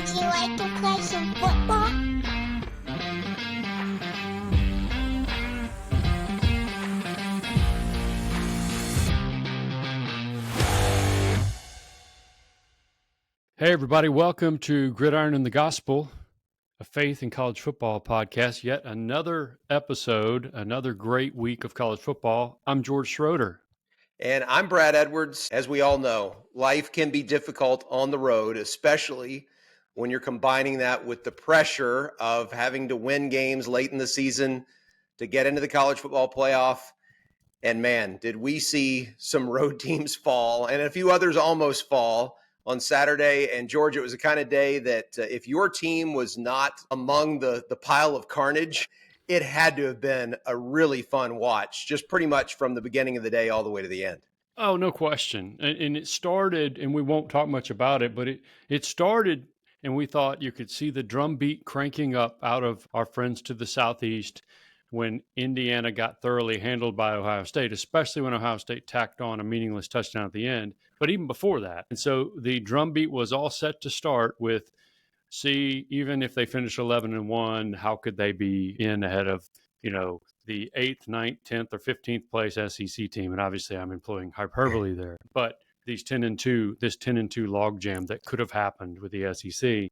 Would you like to play some football? Hey, everybody. Welcome to Gridiron and the Gospel, a faith in college football podcast. Yet another episode, another great week of college football. I'm George Schroeder. And I'm Brad Edwards. As we all know, life can be difficult on the road, especially when you're combining that with the pressure of having to win games late in the season to get into the college football playoff. And man, did we see some road teams fall and a few others almost fall on Saturday. And George, it was the kind of day that if your team was not among the pile of carnage, it had to have been a really fun watch, just pretty much from the beginning of the day all the way to the end. Oh, no question. And it started, and we won't talk much about it, but it started, and we thought you could see the drumbeat cranking up out of our friends to the southeast when Indiana got thoroughly handled by Ohio State, especially when Ohio State tacked on a meaningless touchdown at the end, but even before that. And so the drumbeat was all set to start with, see, even if they finish 11-1, how could they be in ahead of, the 8th, 9th, 10th, or 15th place SEC team? And obviously I'm employing hyperbole there, but this 10-2 logjam that could have happened with the SEC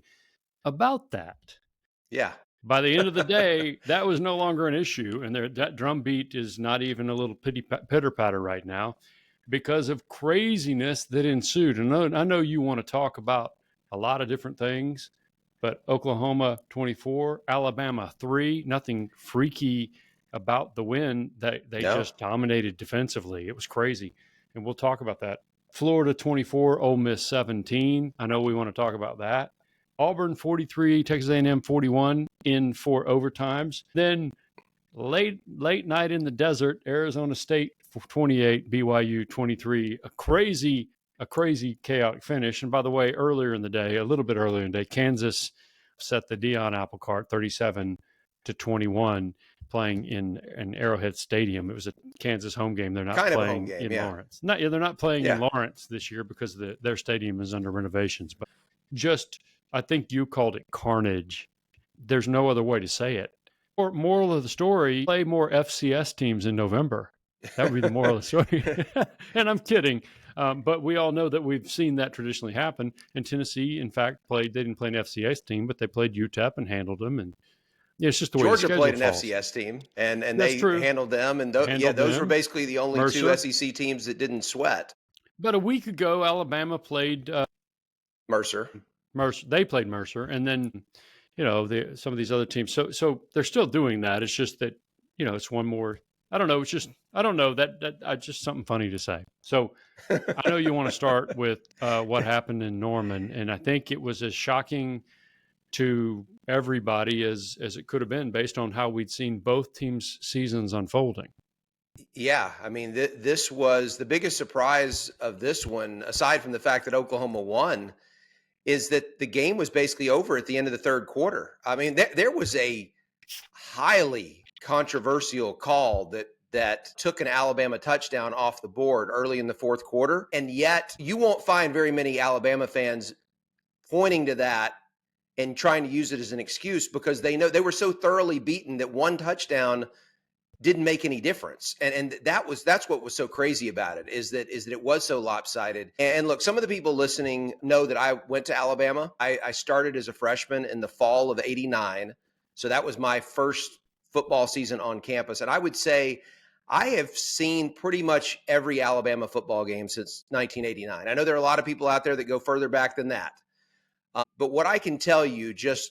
about that. Yeah. By the end of the day, that was no longer an issue. And that drum beat is not even a little pitter-patter right now because of craziness that ensued. And I know you want to talk about a lot of different things, but Oklahoma 24, Alabama 3, nothing freaky about the win. They just dominated defensively. It was crazy. And we'll talk about that. Florida 24, Ole Miss 17. I know we want to talk about that. Auburn 43, Texas A&M 41 in 4 overtimes. Then late night in the desert, Arizona State 28, BYU 23. A crazy chaotic finish. And by the way, a little bit earlier in the day, Kansas set the Dion apple cart 37-21, playing in Arrowhead Stadium. It was a Kansas home game. They're not playing in Lawrence. They're not playing in Lawrence this year because their stadium is under renovations. But just, I think you called it carnage. There's no other way to say it. Or moral of the story, play more FCS teams in November. That would be the moral of the story. And I'm kidding. But we all know that we've seen that traditionally happen. And Tennessee, in fact, they didn't play an FCS team, but they played UTEP and handled them. And it's just the way Georgia played an falls. FCS team, and they handled them. And those were basically the only two SEC teams that didn't sweat. But a week ago, Alabama played Mercer. They played Mercer, and then some of these other teams. So they're still doing that. It's just that it's one more. I don't know. It's just that just something funny to say. So I know you want to start with what happened in Norman, and I think it was as shocking to everybody as it could have been based on how we'd seen both teams' seasons unfolding. Yeah, I mean, this was the biggest surprise of this one, aside from the fact that Oklahoma won, is that the game was basically over at the end of the third quarter. I mean, there was a highly controversial call that took an Alabama touchdown off the board early in the fourth quarter. And yet you won't find very many Alabama fans pointing to that and trying to use it as an excuse, because they know they were so thoroughly beaten that one touchdown didn't make any difference. And that's what was so crazy about it, is that it was so lopsided. And look, some of the people listening know that I went to Alabama. I started as a freshman in the fall of '89. So that was my first football season on campus. And I would say I have seen pretty much every Alabama football game since 1989. I know there are a lot of people out there that go further back than that. But what I can tell you just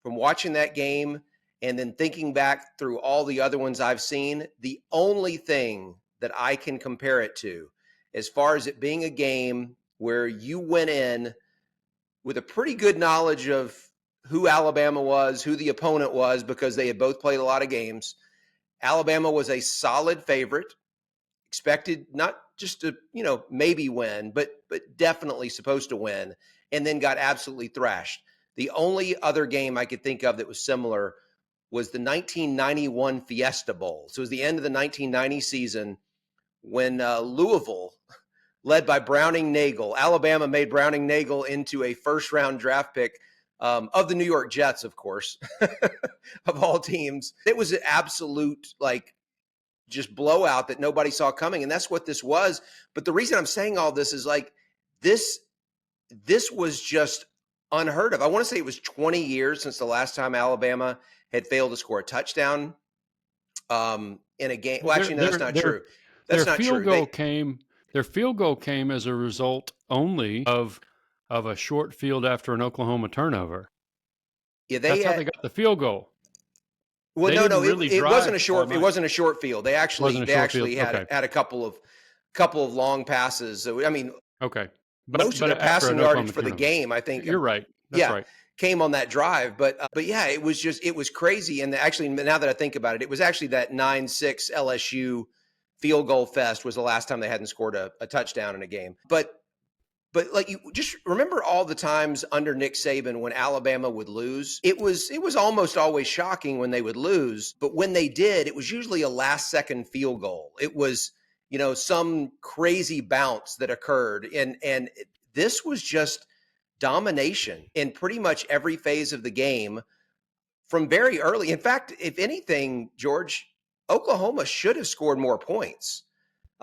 from watching that game and then thinking back through all the other ones I've seen, the only thing that I can compare it to, as far as it being a game where you went in with a pretty good knowledge of who Alabama was, who the opponent was, because they had both played a lot of games. Alabama was a solid favorite, expected not just to, maybe win, but definitely supposed to win, and then got absolutely thrashed. The only other game I could think of that was similar was the 1991 Fiesta Bowl. So it was the end of the 1990 season when Louisville, led by Browning Nagel, Alabama made Browning Nagel into a first-round draft pick of the New York Jets, of course, of all teams. It was an absolute, like, just blowout that nobody saw coming. And that's what this was. But the reason I'm saying all this is like this was just unheard of. I want to say it was 20 years since the last time Alabama had failed to score a touchdown in a game. Well, actually, no, that's not true. That's not true. Their field goal came as a result only of a short field after an Oklahoma turnover. Yeah, that's how they got the field goal. Well, no, it wasn't a short. It wasn't a short field. They actually had a couple of long passes. I mean, okay, most of their passing yardage for the game, I think. You're right. That's right. Came on that drive, but yeah, it was crazy. And actually, now that I think about it, it was actually that 9-6 LSU field goal fest was the last time they hadn't scored a touchdown in a game. But like, you just remember all the times under Nick Saban when Alabama would lose. It was almost always shocking when they would lose, but when they did, it was usually a last second field goal. It was, some crazy bounce that occurred, and this was just domination in pretty much every phase of the game from very early. In fact, if anything, George, Oklahoma should have scored more points.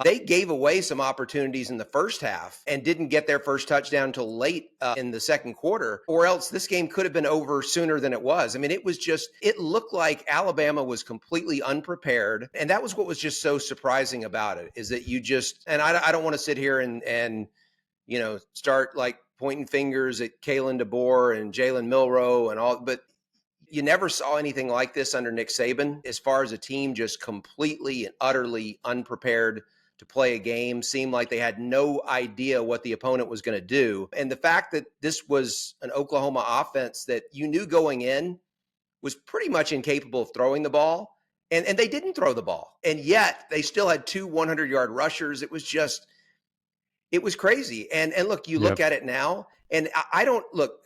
They gave away some opportunities in the first half and didn't get their first touchdown until late in the second quarter, or else this game could have been over sooner than it was. I mean, it looked like Alabama was completely unprepared. And that was what was just so surprising about it, is that and I don't want to sit here and start like pointing fingers at Kalen DeBoer and Jalen Milroe and all, but you never saw anything like this under Nick Saban, as far as a team just completely and utterly unprepared to play a game, seemed like they had no idea what the opponent was going to do. And the fact that this was an Oklahoma offense that you knew going in was pretty much incapable of throwing the ball, and they didn't throw the ball. And yet they still had 2 100-yard rushers. It was crazy. And look, you look at it now, and I don't look,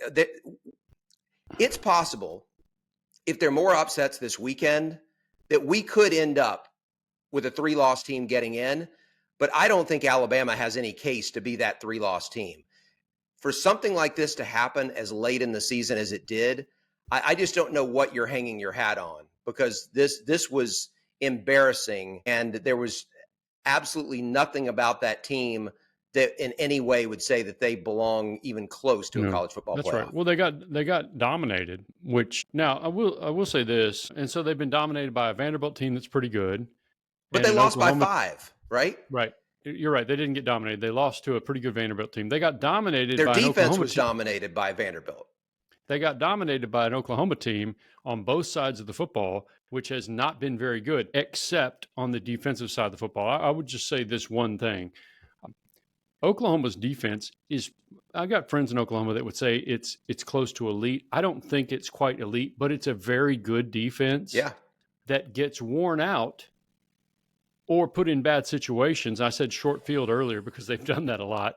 it's possible, if there are more upsets this weekend, that we could end up with a 3-loss team getting in, but I don't think Alabama has any case to be that 3-loss team. For something like this to happen as late in the season as it did, I just don't know what you're hanging your hat on, because this was embarrassing, and there was absolutely nothing about that team that in any way would say that they belong even close to a college football playoff. That's right. Well, they got dominated, which now I will say this. And so they've been dominated by a Vanderbilt team that's pretty good. But they lost by 5, right? Right. You're right. They didn't get dominated. They lost to a pretty good Vanderbilt team. They got dominated by an Oklahoma team. Their defense was dominated by Vanderbilt. They got dominated by an Oklahoma team on both sides of the football, which has not been very good, except on the defensive side of the football. I would just say this one thing. Oklahoma's defense is, I got friends in Oklahoma that would say it's close to elite. I don't think it's quite elite, but it's a very good defense that gets worn out or put in bad situations. I said short field earlier because they've done that a lot.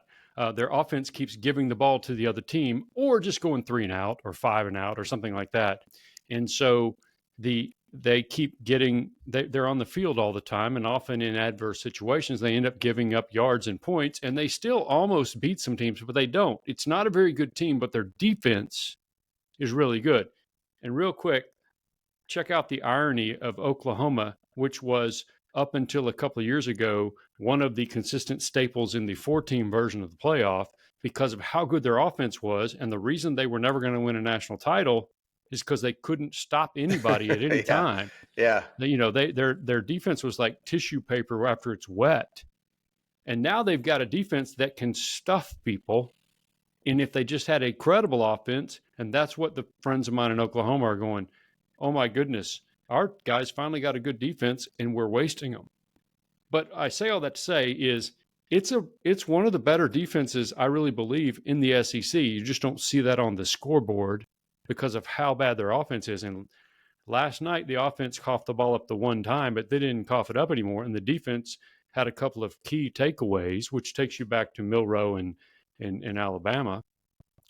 Their offense keeps giving the ball to the other team, or just going 3 and out or 5 and out or something like that. And so they keep getting, they're on the field all the time, and often in adverse situations, they end up giving up yards and points, and they still almost beat some teams, but they don't. It's not a very good team, but their defense is really good. And real quick, check out the irony of Oklahoma, which was up until a couple of years ago, one of the consistent staples in the 4-team version of the playoff because of how good their offense was. And the reason they were never going to win a national title is because they couldn't stop anybody at any time. Yeah. Their defense was like tissue paper after it's wet. And now they've got a defense that can stuff people. And if they just had a credible offense, and that's what the friends of mine in Oklahoma are going, oh my goodness, our guys finally got a good defense and we're wasting them. But I say all that to say is it's one of the better defenses, I really believe, in the SEC. You just don't see that on the scoreboard because of how bad their offense is. And last night, the offense coughed the ball up the one time, but they didn't cough it up anymore. And the defense had a couple of key takeaways, which takes you back to Milroe and Alabama,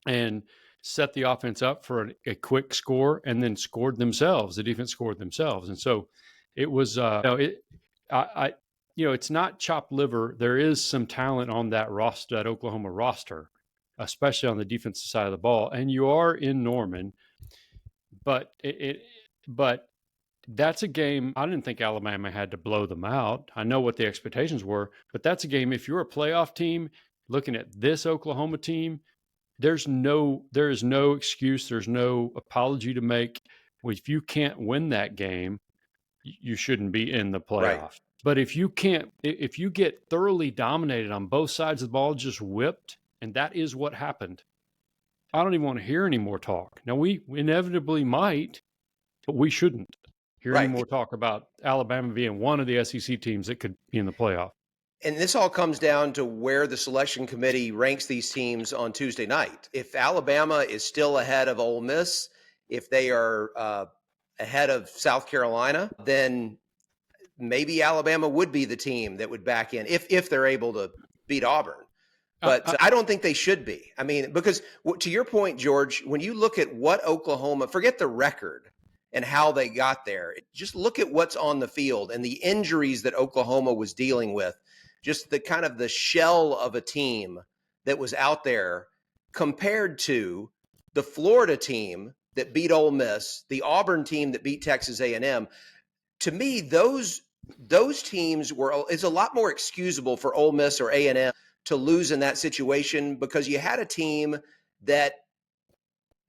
and set the offense up for a quick score, and then scored themselves. The defense scored themselves. And so it was, it's not chopped liver. There is some talent on that roster, that Oklahoma roster. especially on the defensive side of the ball. And you are in Norman, but but that's a game. I didn't think Alabama had to blow them out. I know what the expectations were, but that's a game. If you're a playoff team looking at this Oklahoma team, there is no excuse. There's no apology to make. If you can't win that game, you shouldn't be in the playoff. Right. But if you get thoroughly dominated on both sides of the ball, just whipped, and that is what happened, I don't even want to hear any more talk. Now, we inevitably might, but we shouldn't hear any more talk about Alabama being one of the SEC teams that could be in the playoff. And this all comes down to where the selection committee ranks these teams on Tuesday night. If Alabama is still ahead of Ole Miss, if they are ahead of South Carolina, then maybe Alabama would be the team that would back in if they're able to beat Auburn. But I don't think they should be. I mean, because to your point, George, when you look at what Oklahoma, forget the record and how they got there, just look at what's on the field and the injuries that Oklahoma was dealing with, just the kind of the shell of a team that was out there compared to the Florida team that beat Ole Miss, the Auburn team that beat Texas A&M. To me, those teams is a lot more excusable for Ole Miss or A&M to lose in that situation, because you had a team that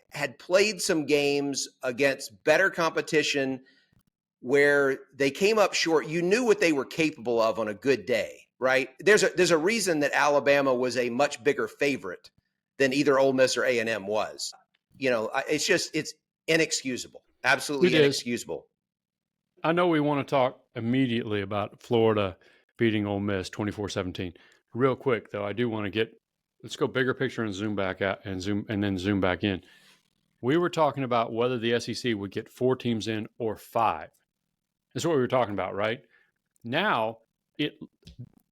had played some games against better competition where they came up short. You knew what they were capable of on a good day, right? There's a reason that Alabama was a much bigger favorite than either Ole Miss or A&M was. It's inexcusable. Absolutely inexcusable. I know we want to talk immediately about Florida beating Ole Miss 24-17. Real quick, though, I do want to let's go bigger picture and zoom back out and then zoom back in. We were talking about whether the SEC would get 4 teams in or 5. That's what we were talking about, right? Now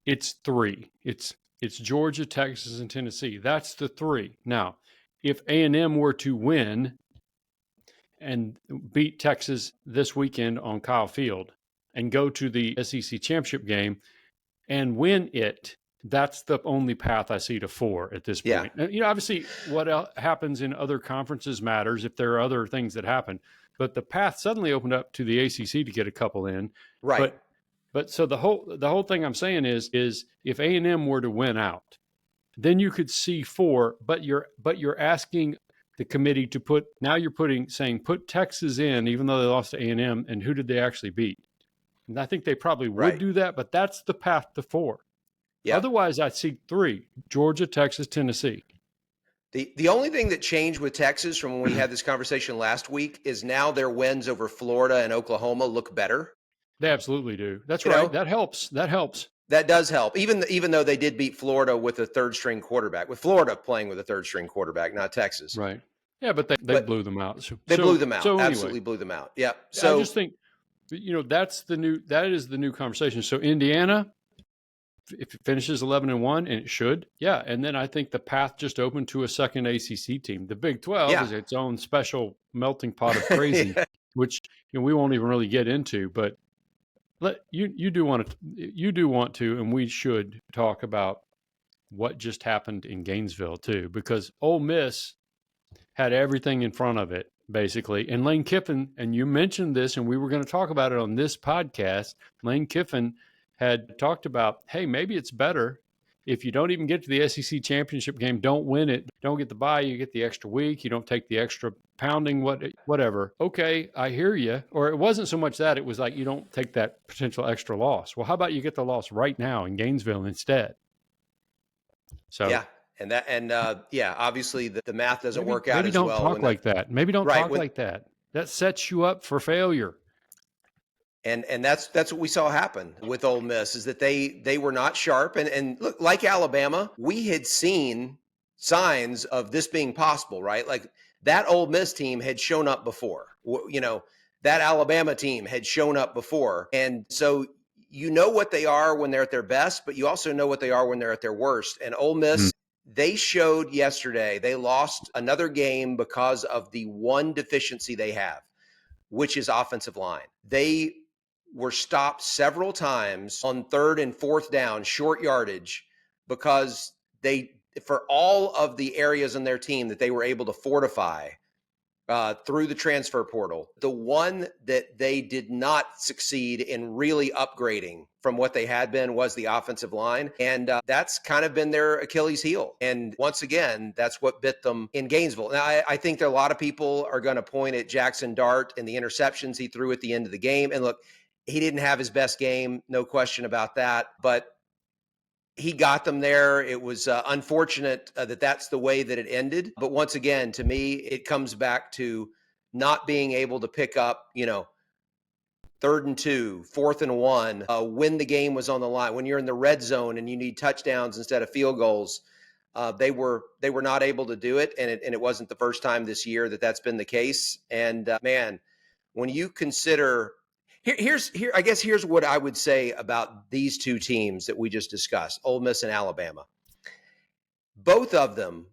it's 3. It's Georgia, Texas, and Tennessee. That's the 3. Now, if A&M were to win and beat Texas this weekend on Kyle Field and go to the SEC championship game and win it, that's the only path I see to 4 at this point. Yeah. Obviously, what happens in other conferences matters if there are other things that happen. But the path suddenly opened up to the ACC to get a couple in. Right. But so the whole thing I'm saying is if A&M were to win out, then you could see 4. But you're asking the committee to put Texas in, even though they lost to A&M, and who did they actually beat? And I think they probably would do that, but that's the path to 4. Yep. Otherwise, I see 3: Georgia, Texas, Tennessee. The only thing that changed with Texas from when we had this conversation last week is now their wins over Florida and Oklahoma look better. They absolutely do. That's right. That helps. That does help. Even though they did beat Florida with a third-string quarterback, with Florida playing with a third-string quarterback, not Texas. Right. Yeah, but they blew them out. They blew them out. So anyway, absolutely blew them out. Yeah. So I just think, that is the new conversation. So Indiana, if it finishes 11-1, and it should, and then I think the path just opened to a second ACC team. The Big 12 is its own special melting pot of crazy, which we won't even really get into. But you do want to, and we should talk about what just happened in Gainesville too, because Ole Miss had everything in front of it basically, and Lane Kiffin, and you mentioned this, and we were going to talk about it on this podcast. Lane Kiffin had talked about, hey, maybe it's better if you don't even get to the SEC championship game, don't win it, don't get the bye, you get the extra week, you don't take the extra pounding, whatever. Okay, I hear you. Or it wasn't so much that, it was like you don't take that potential extra loss. Well, how about you get the loss right now in Gainesville instead? So obviously the math doesn't work out as well. Maybe don't talk like that. Maybe don't talk like that. That sets you up for failure. And that's what we saw happen with Ole Miss, is that they were not sharp. And look, like Alabama, we had seen signs of this being possible, right? Like that Ole Miss team had shown up before. That Alabama team had shown up before. And so you know what they are when they're at their best, but you also know what they are when they're at their worst. And Ole Miss, they showed yesterday, they lost another game because of the one deficiency they have, which is offensive line. They were stopped several times on 3rd and 4th down, short yardage, because they for all of the areas in their team that they were able to fortify through the transfer portal, the one that they did not succeed in really upgrading from what they had been was the offensive line. And that's kind of been their Achilles heel. And once again, that's what bit them in Gainesville. Now, I think that a lot of people are going to point at Jackson Dart and the interceptions he threw at the end of the game. And look, he didn't have his best game, no question about that. But he got them there. It was unfortunate that that's the way that it ended. But once again, to me, it comes back to not being able to pick up, 3rd and 2, 4th and 1, when the game was on the line, when you're in the red zone and you need touchdowns instead of field goals. They were not able to do it, and it wasn't the first time this year that that's been the case. And man, when you consider I guess here's what I would say about these two teams that we just discussed, Ole Miss and Alabama. Both of them,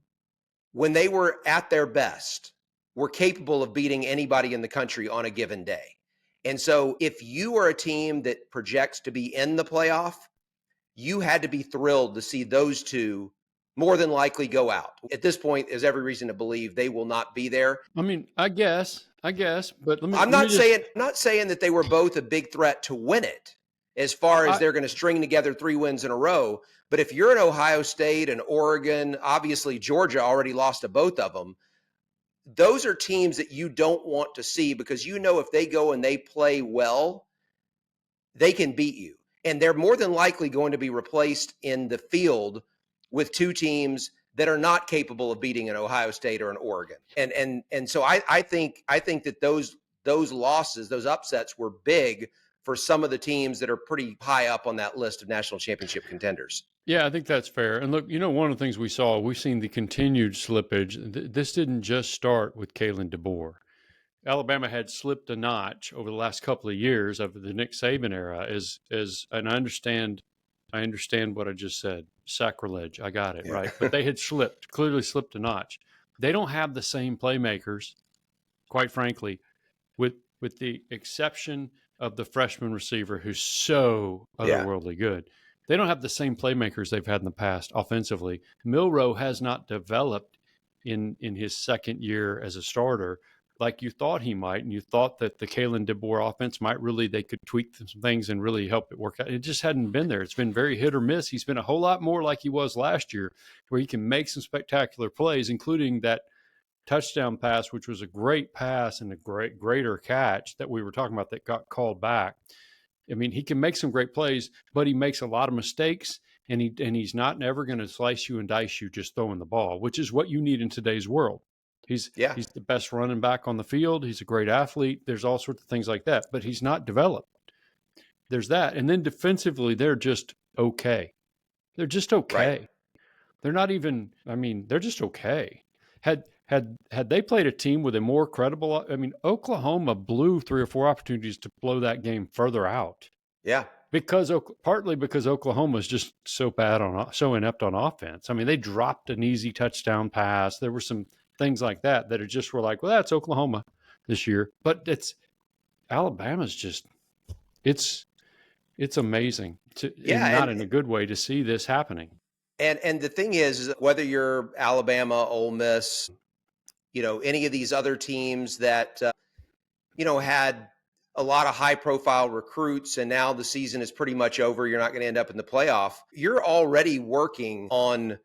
when they were at their best, were capable of beating anybody in the country on a given day. And so if you are a team that projects to be in the playoff, you had to be thrilled to see those two more than likely go out. At this point, there's every reason to believe they will not be there. I mean, I guess, but I'm not saying that they were both a big threat to win it as far as they're going to string together 3 wins in a row. But if you're at Ohio State and Oregon, obviously Georgia already lost to both of them. Those are teams that you don't want to see because if they go and they play well, they can beat you. And they're more than likely going to be replaced in the field with 2 teams that are not capable of beating an Ohio State or an Oregon. And so I think that those losses, those upsets were big for some of the teams that are pretty high up on that list of national championship contenders. Yeah, I think that's fair. And look, one of the things we've seen the continued slippage. This didn't just start with Kalen DeBoer. Alabama had slipped a notch over the last couple of years of the Nick Saban era and I understand what I just said. Sacrilege. I got it, right? But they had clearly slipped a notch. They don't have the same playmakers, quite frankly, with the exception of the freshman receiver who's so otherworldly good. They don't have the same playmakers they've had in the past offensively. Milroe has not developed in his second year as a starter like you thought he might, and you thought that the Kalen DeBoer offense they could tweak some things and really help it work out. It just hadn't been there. It's been very hit or miss. He's been a whole lot more like he was last year, where he can make some spectacular plays, including that touchdown pass, which was a great pass and a greater catch that we were talking about that got called back. I mean, he can make some great plays, but he makes a lot of mistakes, and he's not never going to slice you and dice you just throwing the ball, which is what you need in today's world. He's the best running back on the field. He's a great athlete. There's all sorts of things like that, but he's not developed. There's that. And then defensively, they're just okay. They're just okay. Right. They're not even, they're just okay. Had they played a team with a more credible, Oklahoma blew 3 or 4 opportunities to blow that game further out. Yeah. Partly because Oklahoma is just so inept on offense. They dropped an easy touchdown pass. There were some things like that are just were like, well, that's Oklahoma this year. But Alabama's just, it's amazing not in a good way to see this happening. And the thing is whether you're Alabama, Ole Miss, any of these other teams that, had a lot of high profile recruits and now the season is pretty much over. You're not going to end up in the playoff. You're already working on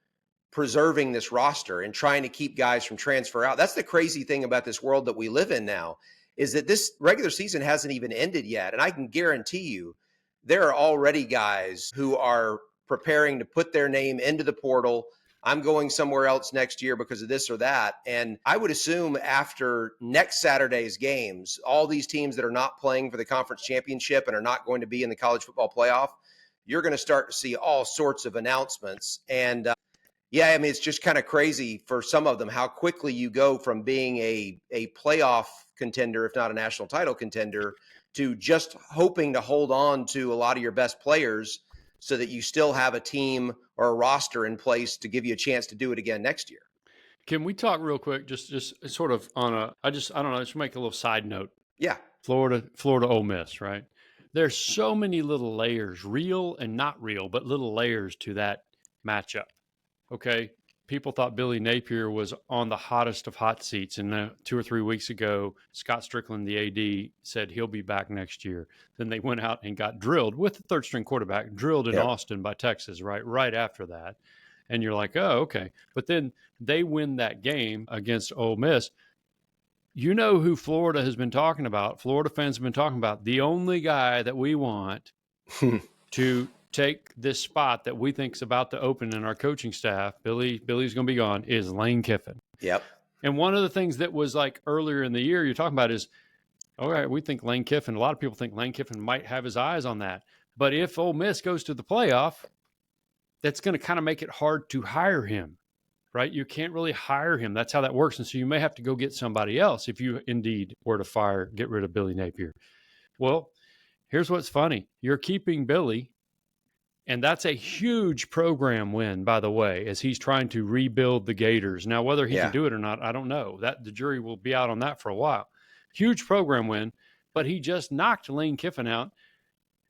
preserving this roster and trying to keep guys from transfer out. That's the crazy thing about this world that we live in now, is that this regular season hasn't even ended yet. And I can guarantee you there are already guys who are preparing to put their name into the portal. I'm going somewhere else next year because of this or that. And I would assume after next Saturday's games, all these teams that are not playing for the conference championship and are not going to be in the college football playoff, you're going to start to see all sorts of announcements. And it's just kind of crazy for some of them how quickly you go from being a playoff contender, if not a national title contender, to just hoping to hold on to a lot of your best players so that you still have a team or a roster in place to give you a chance to do it again next year. Can we talk real quick, just sort of on just make a little side note. Yeah. Florida, Ole Miss, right? There's so many little layers, real and not real, but little layers to that matchup. Okay. people thought Billy Napier was on the hottest of hot seats. And 2 or 3 weeks ago, Scott Strickland, the AD, said he'll be back next year. Then they went out and got drilled with the third string quarterback, drilled in Austin by Texas, right after that. And you're like, oh, okay. But then they win that game against Ole Miss. You know who Florida has been talking about? Florida fans have been talking about the only guy that we want to take this spot that we think is about to open in our coaching staff. Billy's going to be gone. Is Lane Kiffin. Yep. And one of the things that was like earlier in the year you're talking about is, all right, we think Lane Kiffin. A lot of people think Lane Kiffin might have his eyes on that. But if Ole Miss goes to the playoff, that's going to kind of make it hard to hire him. Right? You can't really hire him. That's how that works. And so you may have to go get somebody else if you indeed were to get rid of Billy Napier. Well, here's what's funny. You're keeping Billy, and that's a huge program win, by the way, as he's trying to rebuild the Gators. Now, whether he can do it or not, I don't know. That the jury will be out on that for a while. Huge program win, but he just knocked Lane Kiffin out.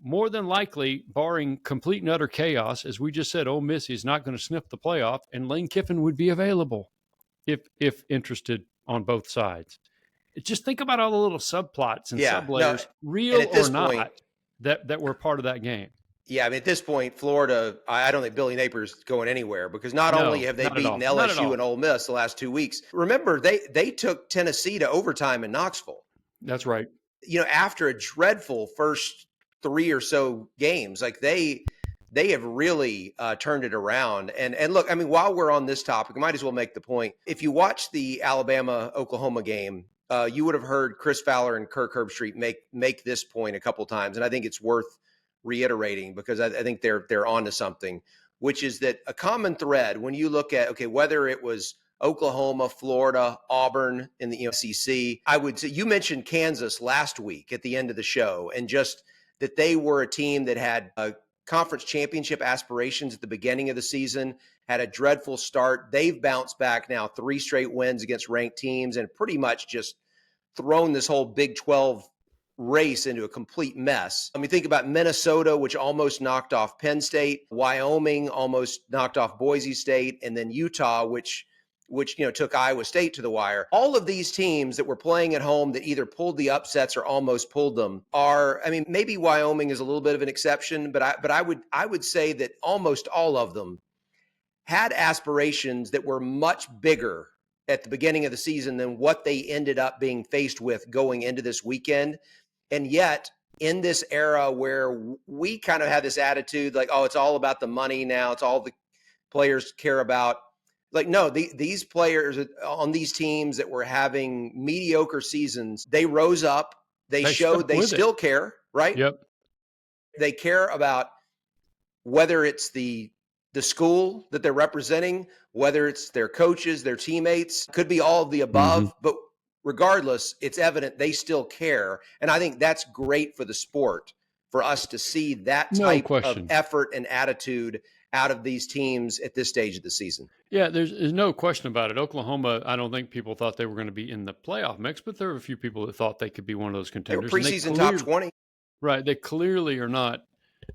More than likely, barring complete and utter chaos, as we just said, Ole Miss is not going to sniff the playoff, and Lane Kiffin would be available if interested on both sides. Just think about all the little subplots and sublayers, real or not, that were part of that game. Yeah, I mean, at this point, Florida, I don't think Billy Napier's going anywhere because not only have they beaten LSU and Ole Miss the last 2 weeks, remember, they took Tennessee to overtime in Knoxville. That's right. You know, after a dreadful first 3 or so games, like they have really turned it around. And look, I mean, while we're on this topic, I might as well make the point. If you watch the Alabama-Oklahoma game, you would have heard Chris Fowler and Kirk Herbstreit make this point a couple times, and I think it's worth reiterating because I think they're onto something, which is that a common thread when you look at, okay, whether it was Oklahoma, Florida, Auburn in the SEC, I would say you mentioned Kansas last week at the end of the show, and just that they were a team that had conference championship aspirations at the beginning of the season, had a dreadful start. They've bounced back now 3 straight wins against ranked teams and pretty much just thrown this whole Big 12 race into a complete mess. I mean, think about Minnesota, which almost knocked off Penn State, Wyoming almost knocked off Boise State, and then Utah, which took Iowa State to the wire. All of these teams that were playing at home that either pulled the upsets or almost pulled them are, I mean, maybe Wyoming is a little bit of an exception, but I would say that almost all of them had aspirations that were much bigger at the beginning of the season than what they ended up being faced with going into this weekend. And yet, in this era where we kind of have this attitude like, oh, it's all about the money now, it's all the players care about. Like, no, these players on these teams that were having mediocre seasons, they rose up. They showed they still care, right? Yep. They care about whether it's the school that they're representing, whether it's their coaches, their teammates, could be all of the above. But regardless, it's evident they still care. And I think that's great for the sport, for us to see that type of effort and attitude out of these teams at this stage of the season. Yeah, there's no question about it. Oklahoma, I don't think people thought they were going to be in the playoff mix, but there were a few people that thought they could be one of those contenders. They were preseason top 20. Right. They clearly are not,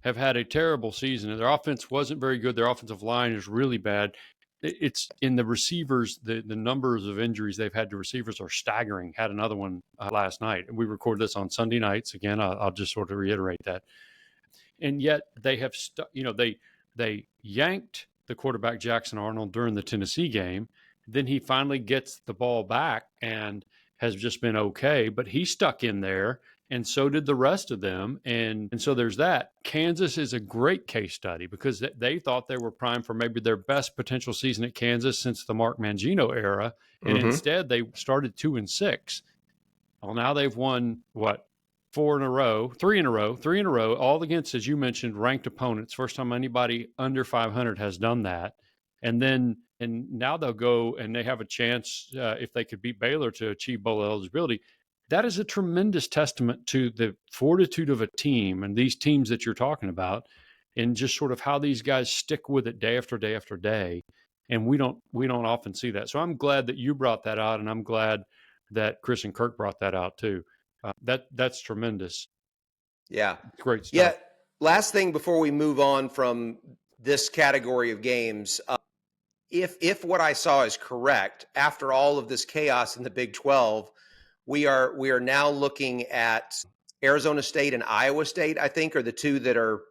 have had a terrible season. Their offense wasn't very good. Their offensive line is really bad. It's in the receivers, the numbers of injuries they've had to receivers are staggering. Had another one last night. We record this on Sunday nights. Again, I'll just sort of reiterate that. And yet they have, they yanked the quarterback Jackson Arnold during the Tennessee game. Then he finally gets the ball back and has just been okay, but he stuck in there, and so did the rest of them. And so there's that. Kansas is a great case study because they thought they were primed for maybe their best potential season at Kansas since the Mark Mangino era. And instead they started 2-6. Well, now they've won three in a row, all against, as you mentioned, ranked opponents. First time anybody under 500 has done that. And now they'll go and they have a chance, if they could beat Baylor, to achieve bowl eligibility. That is a tremendous testament to the fortitude of a team and these teams that you're talking about, and just sort of how these guys stick with it day after day after day. And we don't often see that. So I'm glad that you brought that out, and I'm glad that Chris and Kirk brought that out too. That's tremendous. Yeah. It's great stuff. Yeah. Last thing before we move on from this category of games, if what I saw is correct, after all of this chaos in the Big 12, we are now looking at Arizona State and Iowa State, I think, are the two that are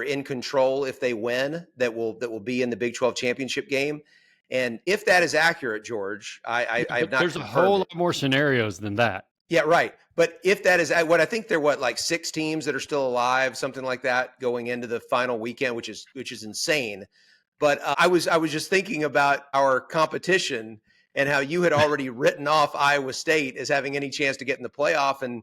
in control if they win, that will be in the Big 12 championship game. And if that is accurate, George, I have not There's a confirmed whole it. lot more scenarios than that. Yeah, right. But if that is what I think, there like 6 teams that are still alive, something like that, going into the final weekend, which is insane. But I was just thinking about our competition and how you had already written off Iowa State as having any chance to get in the playoff, and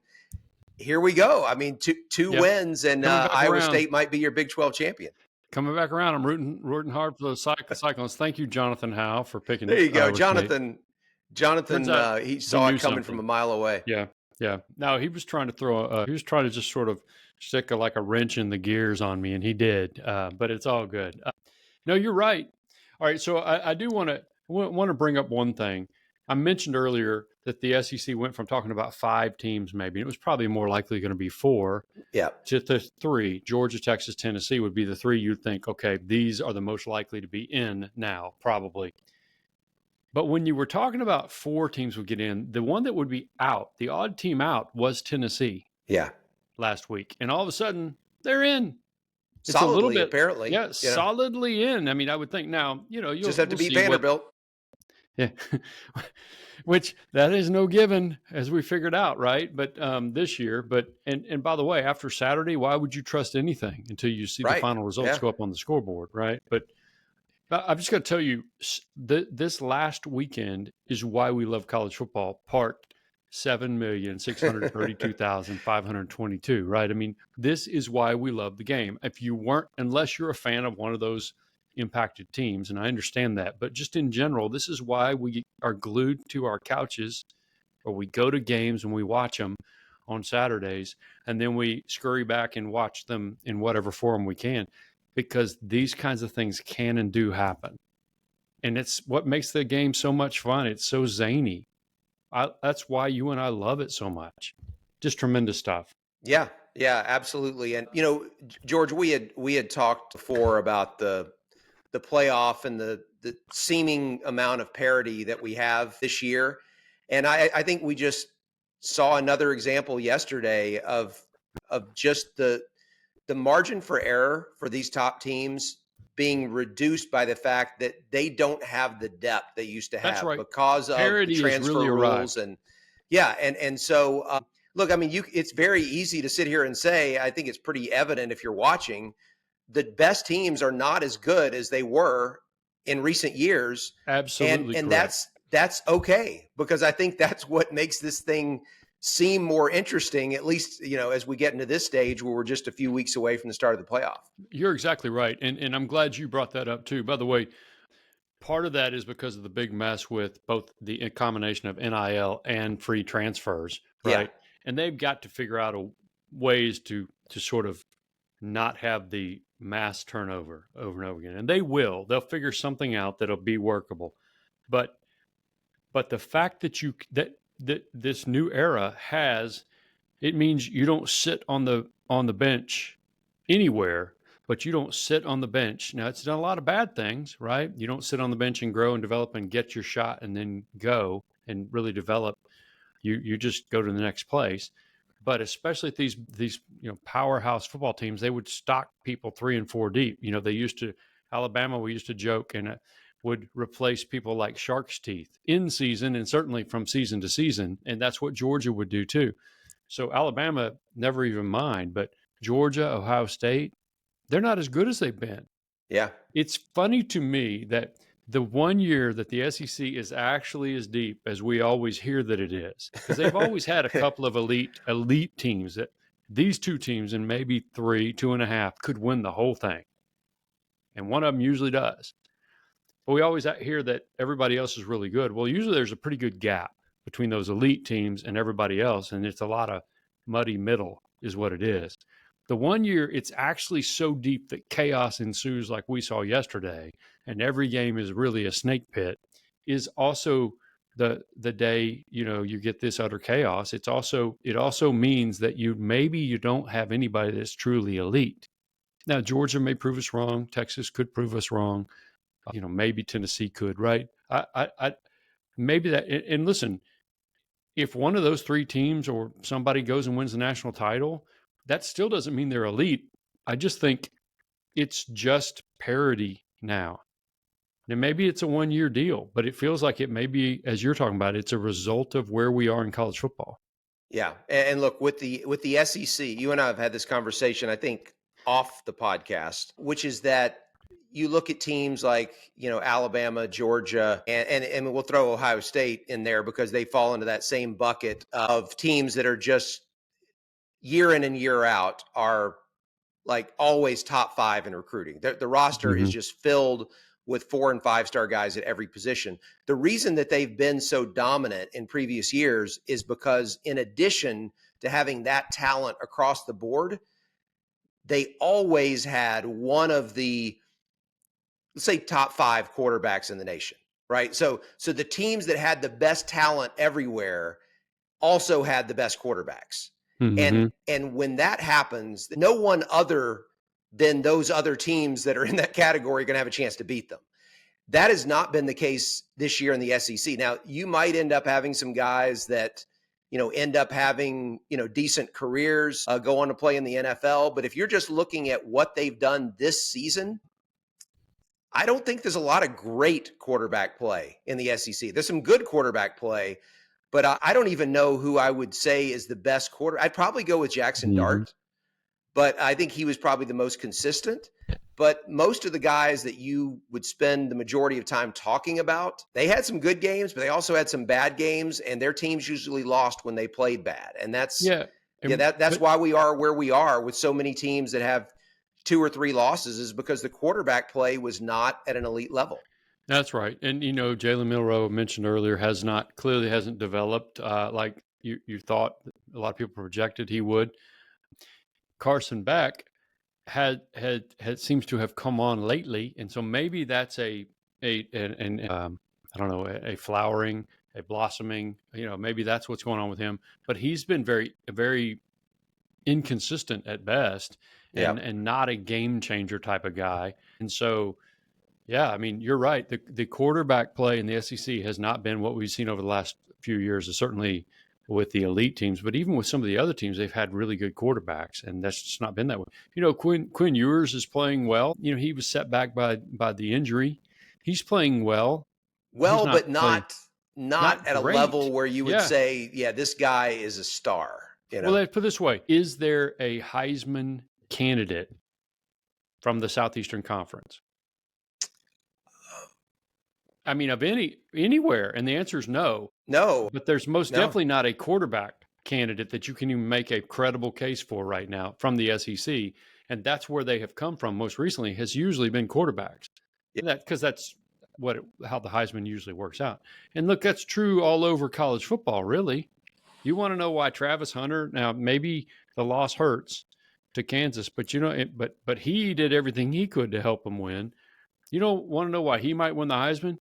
here we go. I mean, two wins, and Iowa State might be your Big 12 champion. Coming back around, I'm rooting hard for those Cyclones. Thank you, Jonathan Howe, for picking. There you go, Jonathan. He saw it coming from a mile away. Yeah. No, he was trying to he was trying to just sort of stick like a wrench in the gears on me, and he did. But it's all good. No, you're right. All right, so I do want to bring up one thing. I mentioned earlier that the SEC went from talking about 5 teams, maybe, and it was probably more likely going to be 4, to 3. Georgia, Texas, Tennessee would be the 3 you'd think, okay, these are the most likely to be in now, probably. But when you were talking about 4 teams would get in, the one that would be out, the odd team out, was Tennessee. Yeah. Last week. And all of a sudden, they're in. It's solidly, a little bit, apparently. Yeah, solidly in. I mean, I would think now, you'll just have to beat Vanderbilt. Yeah, which that is no given, as we figured out, right? But this year, and by the way, after Saturday, why would you trust anything until you see the final results go up on the scoreboard, right? But I've just got to tell you, this last weekend is why we love college football. Part 7,632,522, right? I mean, this is why we love the game. Unless you're a fan of one of those impacted teams, and I understand that, but just in general, this is why we are glued to our couches, or we go to games and we watch them on Saturdays, and then we scurry back and watch them in whatever form we can, because these kinds of things can and do happen. And it's what makes the game so much fun. It's so zany. That's why you and I love it so much. Just tremendous stuff. Yeah, absolutely. And George, we had talked before about the playoff and the seeming amount of parity that we have this year. And I think we just saw another example yesterday of just the margin for error for these top teams being reduced by the fact that they don't have the depth they used to have. That's right. Because of parity the transfer really rules. And so look, I mean, it's very easy to sit here and say, I think it's pretty evident if you're watching, the best teams are not as good as they were in recent years. Absolutely. And that's okay, because I think that's what makes this thing seem more interesting, at least, as we get into this stage where we're just a few weeks away from the start of the playoff. You're exactly right. And I'm glad you brought that up too. By the way, part of that is because of the big mess with both the combination of NIL and free transfers, right? Yeah. And they've got to figure out ways to sort of not have the mass turnover over and over again. And they'll figure something out that'll be workable. But the fact that that this new era it means you don't sit on the bench anywhere, but you don't sit on the bench. Now, it's done a lot of bad things, right? You don't sit on the bench and grow and develop and get your shot and then go and really develop. You just go to the next place. But especially at these powerhouse football teams, they would stock people 3 and 4 deep. Alabama, we used to joke, and would replace people like shark's teeth in season and certainly from season to season. And that's what Georgia would do too. So Alabama, never even mind, but Georgia, Ohio State, they're not as good as they've been. Yeah. It's funny to me that the one year that the SEC is actually as deep as we always hear that it is, because they've always had a couple of elite teams, that these 2 teams and maybe 3, 2.5 could win the whole thing. And one of them usually does. But we always hear that everybody else is really good. Well, usually there's a pretty good gap between those elite teams and everybody else, and it's a lot of muddy middle is what it is. The one year it's actually so deep that chaos ensues like we saw yesterday, and every game is really a snake pit, is also the day, you get this utter chaos. It also means that you don't have anybody that's truly elite. Now, Georgia may prove us wrong. Texas could prove us wrong. Maybe Tennessee could, right? Maybe that. And listen, if one of those three teams or somebody goes and wins the national title, that still doesn't mean they're elite. I just think it's just parity now. And maybe it's a 1-year deal, but it feels like it may be, as you're talking about, it's a result of where we are in college football. Yeah. And look, with the SEC, you and I have had this conversation, I think, off the podcast, which is that you look at teams like, Alabama, Georgia, and we'll throw Ohio State in there because they fall into that same bucket of teams that are just year in and year out are like always top 5 in recruiting. The roster is just filled with 4 and 5-star guys at every position. The reason that they've been so dominant in previous years is because in addition to having that talent across the board, they always had one of the, let's say, top 5 quarterbacks in the nation, right? So the teams that had the best talent everywhere also had the best quarterbacks. And when that happens, no one other than those other teams that are in that category are going to have a chance to beat them. That has not been the case this year in the SEC. Now, you might end up having some guys that, end up having, decent careers, go on to play in the NFL. But if you're just looking at what they've done this season, I don't think there's a lot of great quarterback play in the SEC. There's some good quarterback play, but I don't even know who I would say is the best quarter. I'd probably go with Jackson Dart, but I think he was probably the most consistent. But most of the guys that you would spend the majority of time talking about, they had some good games, but they also had some bad games, and their teams usually lost when they played bad. And that's why we are where we are with so many teams that have 2 or 3 losses, is because the quarterback play was not at an elite level. That's right. And, Jalen Milroe mentioned earlier clearly hasn't developed like you thought a lot of people projected he would. Carson Beck had seems to have come on lately. And so maybe that's a flowering, a blossoming, maybe that's what's going on with him. But he's been very, very inconsistent at best and not a game changer type of guy. And so, yeah, I mean, you're right. The quarterback play in the SEC has not been what we've seen over the last few years, certainly with the elite teams, but even with some of the other teams, they've had really good quarterbacks, and that's just not been that way. Quinn Ewers is playing well. He was set back by the injury. He's playing well. But not at a level where you would say, this guy is a star. Well, let's put it this way. Is there a Heisman candidate from the Southeastern Conference? I mean, of anywhere, and the answer is no. No. But there's most definitely not a quarterback candidate that you can even make a credible case for right now from the SEC, and that's where they have come from most recently, has usually been quarterbacks. Because that's how the Heisman usually works out. And look, that's true all over college football, really. You want to know why Travis Hunter, now maybe the loss hurts to Kansas, but but he did everything he could to help them win. You don't want to know why he might win the Heisman?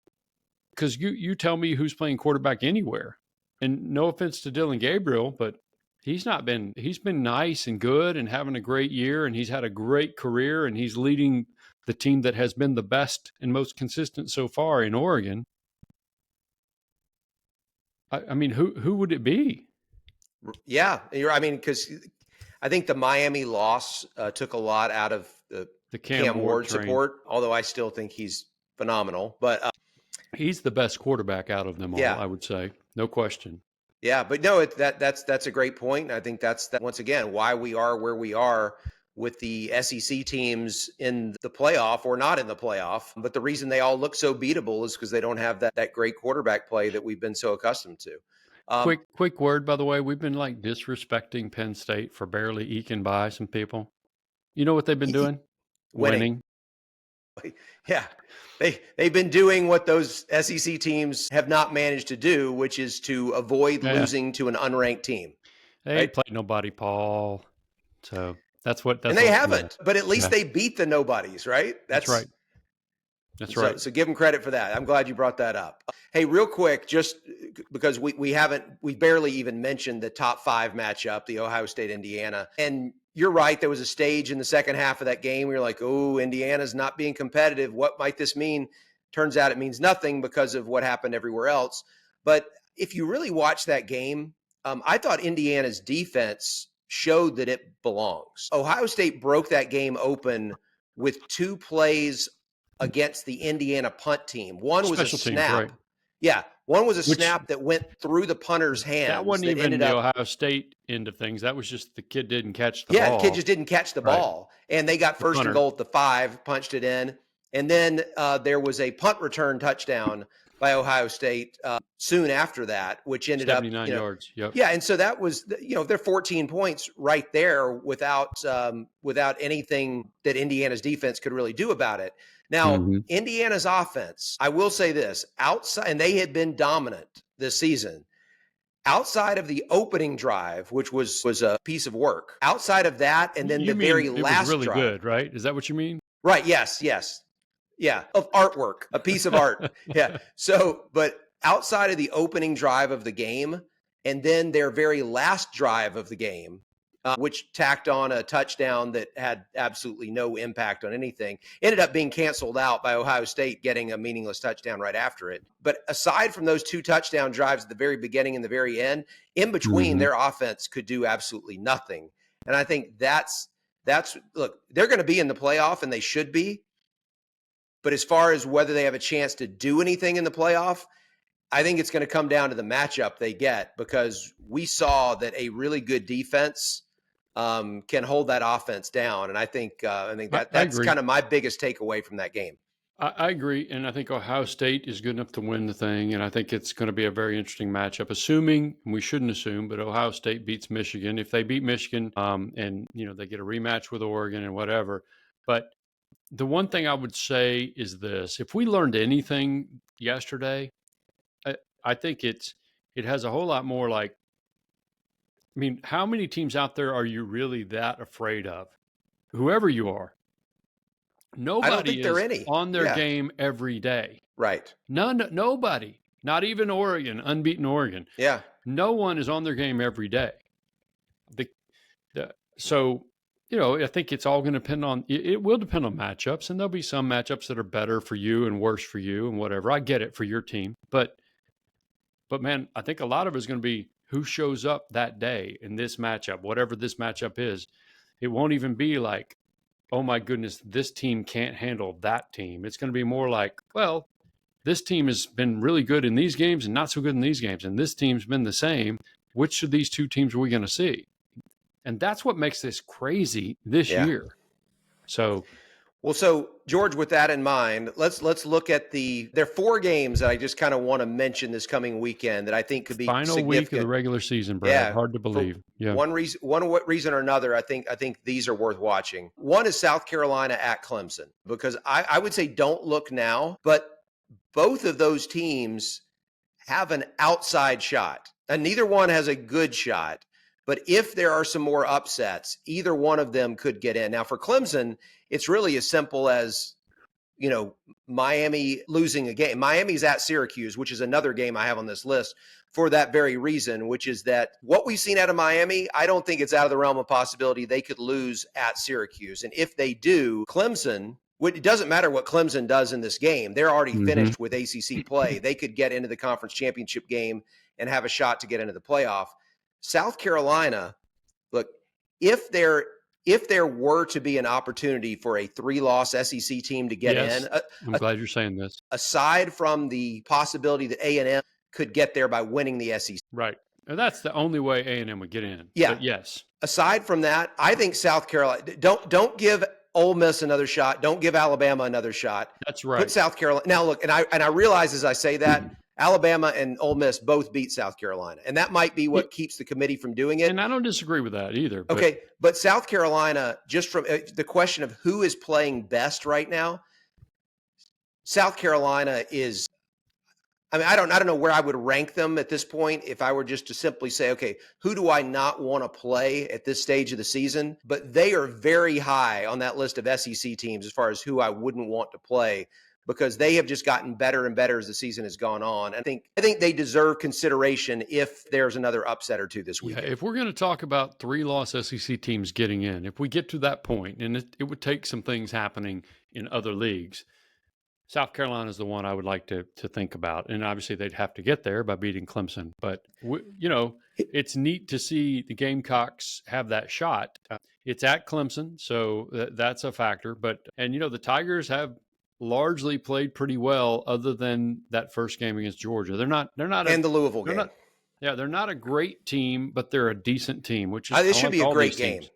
Because you tell me who's playing quarterback anywhere. And no offense to Dylan Gabriel, but he's been nice and good and having a great year, and he's had a great career, and he's leading the team that has been the best and most consistent so far in Oregon. I mean, who would it be? Yeah, because I think the Miami loss took a lot out of the Cam Ward support, although I still think he's phenomenal. But he's the best quarterback out of them all, I would say. No question. Yeah, but no, that's a great point. I think that's once again why we are where we are with the SEC teams in the playoff or not in the playoff. But the reason they all look so beatable is because they don't have that great quarterback play that we've been so accustomed to. Quick word, by the way, we've been like disrespecting Penn State for barely eking by some people. You know what they've been doing? Winning. Yeah. They've been doing what those SEC teams have not managed to do, which is to avoid losing to an unranked team. They ain't played nobody, Paul. So that's what. And they haven't, but at least they beat the nobodies, right? That's right. That's right. So give them credit for that. I'm glad you brought that up. Hey, real quick, just because we barely even mentioned the top 5 matchup, the Ohio State, Indiana. And you're right. There was a stage in the second half of that game where you're like, oh, Indiana's not being competitive. What might this mean? Turns out it means nothing because of what happened everywhere else. But if you really watch that game, I thought Indiana's defense showed that it belongs. Ohio State broke that game open with 2 plays against the Indiana punt team. One was a Special teams, snap. right? Yeah, one was a Which- snap that went through the punter's hands. That wasn't even ended the up, Ohio State end of things. That was just the kid didn't catch the yeah, ball. the kid just didn't catch the Right. ball. And they got The first and punter. goal at the 5, punched it in. And then there was a punt return touchdown by Ohio State soon after that, which ended up 79 yards. Yep. Yeah, and so that was, they're 14 points right there without anything that Indiana's defense could really do about it. Now, Mhm. Indiana's offense, I will say this, outside, and they had been dominant this season. Outside of the opening drive, which was a piece of work, outside of that, and then You the mean very it last was really drive, good, right? Is that what you mean? right? Yes, yeah, of artwork, a piece of art. Yeah. So, but outside of the opening drive of the game, and then their very last drive of the game, which tacked on a touchdown that had absolutely no impact on anything, ended up being canceled out by Ohio State getting a meaningless touchdown right after it. But aside from those 2 touchdown drives at the very beginning and the very end, in between, their offense could do absolutely nothing. And I think that's look, they're going to be in the playoff, and they should be. But as far as whether they have a chance to do anything in the playoff, I think it's going to come down to the matchup they get, because we saw that a really good defense can hold that offense down. And I think that's kind of my biggest takeaway from that game. I agree. And I think Ohio State is good enough to win the thing. And I think it's going to be a very interesting matchup, assuming, and we shouldn't assume, but Ohio State beats Michigan. If they beat Michigan and, they get a rematch with Oregon and whatever. But the one thing I would say is this: if we learned anything yesterday, I think it has a whole lot more like, I mean, how many teams out there are you really that afraid of? Whoever you are. Nobody is on their game every day. Right. Nobody, not even Oregon, unbeaten Oregon. Yeah. No one is on their game every day. So, I think it's all going to depend on, it will depend on matchups, and there'll be some matchups that are better for you and worse for you and whatever. I get it for your team, but man, I think a lot of it is going to be who shows up that day in this matchup, whatever this matchup is. It won't even be like, oh my goodness, this team can't handle that team. It's going to be more like, well, this team has been really good in these games and not so good in these games, and this team's been the same. Which of these 2 teams are we going to see? And that's what makes this crazy this year. So, George, with that in mind, let's look at there are 4 games that I just kind of want to mention this coming weekend that I think could be final significant. week of the regular season, Brad. Yeah, hard to believe. Yeah. One reason or another, I think these are worth watching. One is South Carolina at Clemson, because I would say don't look now, but both of those teams have an outside shot, and neither one has a good shot. But if there are some more upsets, either one of them could get in. Now, for Clemson, it's really as simple as, Miami losing a game. Miami's at Syracuse, which is another game I have on this list for that very reason, which is that what we've seen out of Miami, I don't think it's out of the realm of possibility they could lose at Syracuse. And if they do, Clemson, it doesn't matter what Clemson does in this game. They're already finished with ACC play. They could get into the conference championship game and have a shot to get into the playoff. South Carolina, look, if there were to be an opportunity for a 3-loss SEC team to get in, I'm glad you're saying this. Aside from the possibility that A&M could get there by winning the SEC, right? And that's the only way A&M would get in. Yeah. But yes. Aside from that, I think South Carolina. Don't give Ole Miss another shot. Don't give Alabama another shot. That's right. Put South Carolina. Now look, and I realize as I say that, Alabama and Ole Miss both beat South Carolina, and that might be what keeps the committee from doing it. And I don't disagree with that either. But. Okay, but South Carolina, just from the question of who is playing best right now, South Carolina is. I mean, I don't know where I would rank them at this point if I were just to simply say, okay, who do I not want to play at this stage of the season? But they are very high on that list of SEC teams as far as who I wouldn't want to play, because they have just gotten better and better as the season has gone on. I think they deserve consideration if there's another upset or 2 this week. Yeah, if we're going to talk about 3-loss SEC teams getting in, if we get to that point, and it would take some things happening in other leagues, South Carolina is the one I would like to think about, and obviously they'd have to get there by beating Clemson. But it's neat to see the Gamecocks have that shot. It's at Clemson, so that's a factor. And the Tigers have largely played pretty well, other than that first game against Georgia. They're not And the Louisville game. They're not a great team, but they're a decent team, which is This should be a great game. Teams.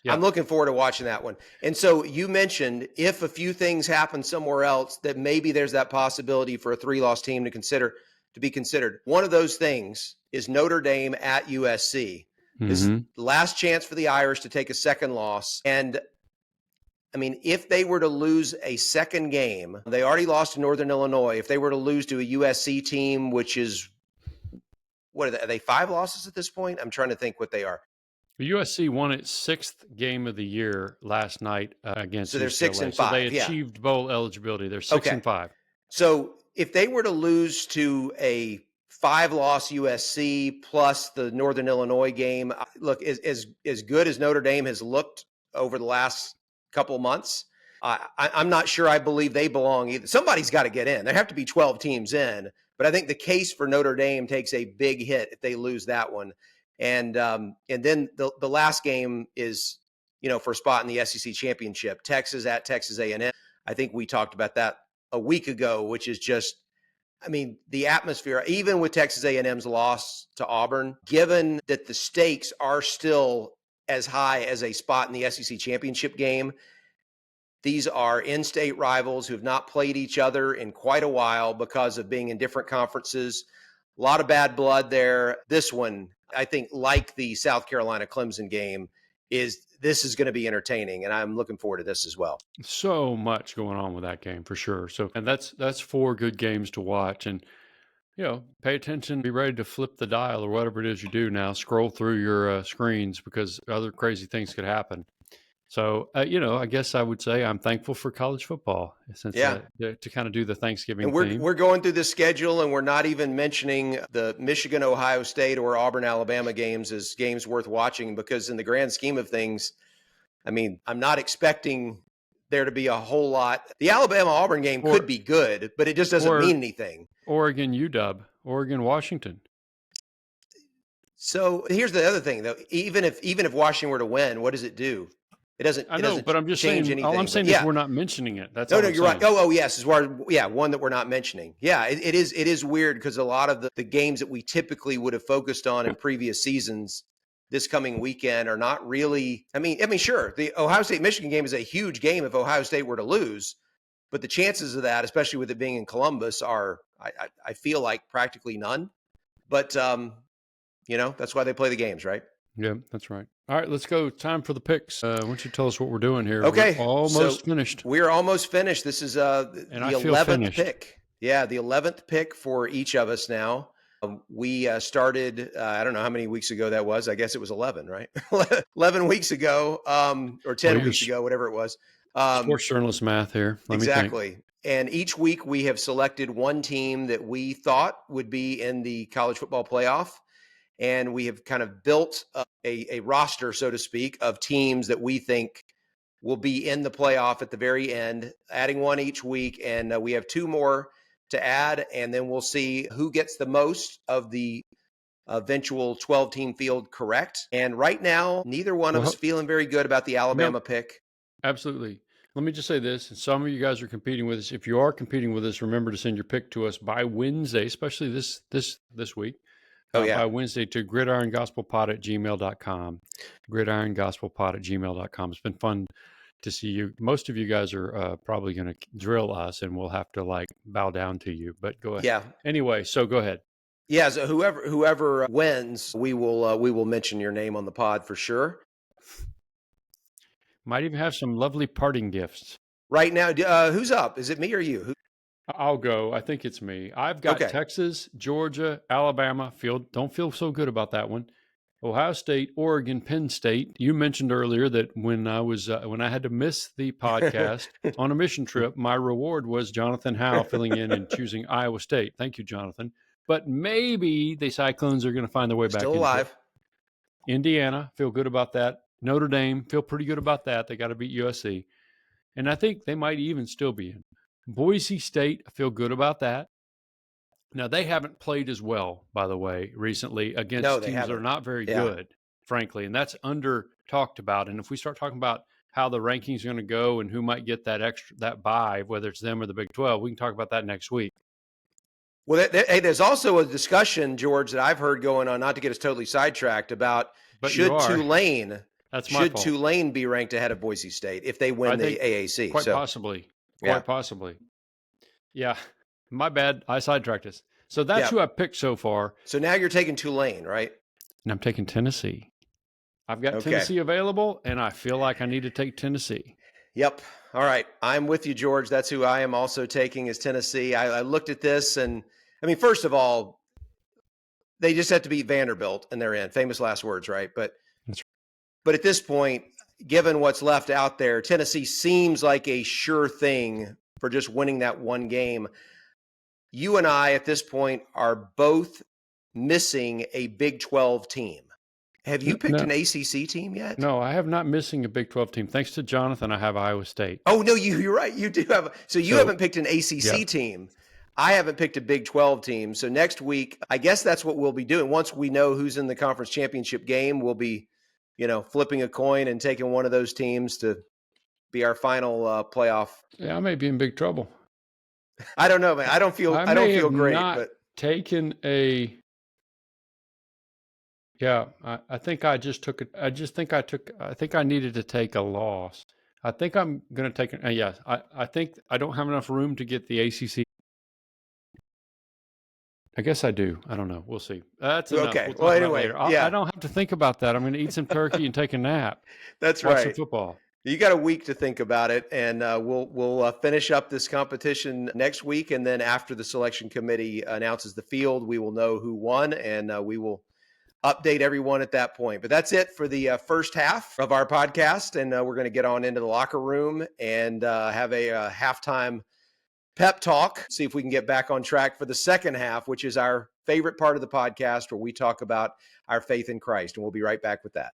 Yeah. I'm looking forward to watching that one. And so you mentioned if a few things happen somewhere else, that maybe there's that possibility for a 3-loss team to be considered. One of those things is Notre Dame at USC. This is the last chance for the Irish to take a second loss. And I mean, if they were to lose a second game, they already lost to Northern Illinois. If they were to lose to a USC team, which is, what are they 5 losses at this point? I'm trying to think what they are. USC won its 6th game of the year last night against So they're UCLA. 6-5. So they achieved bowl eligibility. They're 6-5. So if they were to lose to a 5-loss USC plus the Northern Illinois game, look, as good as Notre Dame has looked over the last couple months, I'm not sure I believe they belong either. Somebody's got to get in. There have to be 12 teams in, but I think the case for Notre Dame takes a big hit if they lose that one. And then the last game is, for a spot in the SEC championship, Texas at Texas A&M. I think we talked about that a week ago, which is just, I mean, the atmosphere, even with Texas A&M's loss to Auburn, given that the stakes are still as high as a spot in the SEC championship game, these are in-state rivals who have not played each other in quite a while because of being in different conferences. A lot of bad blood there. This one, I think, like the South Carolina Clemson game, this is going to be entertaining, and I'm looking forward to this as well. So much going on with that game for sure. So, and that's 4 good games to watch, and pay attention, be ready to flip the dial or whatever it is you do now. Scroll through your screens because other crazy things could happen. So, I guess I would say I'm thankful for college football since to kind of do the Thanksgiving theme. We're going through the schedule, and we're not even mentioning the Michigan, Ohio State, or Auburn, Alabama games as games worth watching, because in the grand scheme of things, I mean, I'm not expecting there to be a whole lot. The Alabama-Auburn game could be good, but it just doesn't mean anything. Oregon, UW, Oregon, Washington. So here's the other thing, though. Even if Washington were to win, what does it do? It doesn't. I know, but I'm just saying. Anything, all I'm saying is we're not mentioning it. That's no, you're right. Oh, yes, as far as one that we're not mentioning. Yeah, it is weird because a lot of the games that we typically would have focused on in previous seasons this coming weekend are not really. I mean, sure, the Ohio State Michigan game is a huge game if Ohio State were to lose, but the chances of that, especially with it being in Columbus, are I feel like practically none. But that's why they play the games, right? Yeah, that's right. All right, let's go. Time for the picks. Why don't you tell us what we're doing here? Okay. We're almost finished. We're almost finished. This is the 11th pick. Yeah, the 11th pick for each of us now. We started, I don't know how many weeks ago that was. I guess it was 11, right? 11 weeks ago or 10 weeks ago, whatever it was. Sports journalist math here. Exactly. And each week we have selected one team that we thought would be in the college football playoff. And we have kind of built a roster, so to speak, of teams that we think will be in the playoff at the very end, adding one each week. And we have 2 more to add, and then we'll see who gets the most of the eventual 12-team field correct. And right now, neither one of us feeling very good about the Alabama pick. Absolutely. Let me just say this. Some of you guys are competing with us. If you are competing with us, remember to send your pick to us by Wednesday, especially this week. By Wednesday to gridirongospelpod@gmail.com. Gridirongospelpod@gmail.com. It's been fun to see you. Most of you guys are probably going to drill us, and we'll have to bow down to you. But go ahead. Yeah. Anyway, so go ahead. Yeah. So whoever wins, we will mention your name on the pod for sure. Might even have some lovely parting gifts. Right now, who's up? Is it me or you? I'll go. I think it's me. I've got Texas, Georgia, Alabama. Don't feel so good about that one. Ohio State, Oregon, Penn State. You mentioned earlier that when I had to miss the podcast on a mission trip, my reward was Jonathan Howe filling in and choosing Iowa State. Thank you, Jonathan. But maybe the Cyclones are going to find their way back. Still alive. Indiana, feel good about that. Notre Dame, feel pretty good about that. They got to beat USC. And I think they might even still be in. Boise State, I feel good about that. Now, they haven't played as well, by the way, recently No, against they teams that are haven't. not very Yeah. good, frankly, and that's under talked about. And if we start talking about how the rankings are going to go and who might get that bye, whether it's them or the Big 12, we can talk about that next week. Well, hey, there's also a discussion, George, that I've heard going on, not to get us totally sidetracked, about But should Tulane That's my fault. Tulane be ranked ahead of Boise State if they win the AAC? Quite possibly. Quite possibly. Yeah. My bad. I sidetracked us. So that's who I picked so far. So now you're taking Tulane, right? And I'm taking Tennessee. I've got Tennessee available, and I feel like I need to take Tennessee. Yep. All right. I'm with you, George. That's who I am also taking is Tennessee. I looked at this, and I mean, first of all, they just have to beat Vanderbilt and they're in. Famous last words, right? But at this point, given what's left out there, Tennessee seems like a sure thing for just winning that one game. You and I at this point are both missing a Big 12 team. Have you picked an ACC team yet? No, I have not missing a Big 12 team. Thanks to Jonathan, I have Iowa State. Oh, no, you're right. You do have. So you haven't picked an ACC team. I haven't picked a Big 12 team. So next week, I guess that's what we'll be doing. Once we know who's in the conference championship game, we'll be, flipping a coin and taking one of those teams to be our final playoff. Yeah, I may be in big trouble. I don't know, man. I don't feel great. But taken a. Yeah, I think I just took it. I think I needed to take a loss. I think I'm going to take it. Yes, I think I don't have enough room to get the ACC. I guess I do. I don't know. We'll see. That's enough. Okay. We'll anyway, I don't have to think about that. I'm going to eat some turkey and take a nap. That's Watch right. some football. You got a week to think about it, and we'll finish up this competition next week, and then after the selection committee announces the field, we will know who won, and we will update everyone at that point. But that's it for the first half of our podcast, and we're going to get on into the locker room and have a halftime pep talk, see if we can get back on track for the second half, which is our favorite part of the podcast where we talk about our faith in Christ, and we'll be right back with that.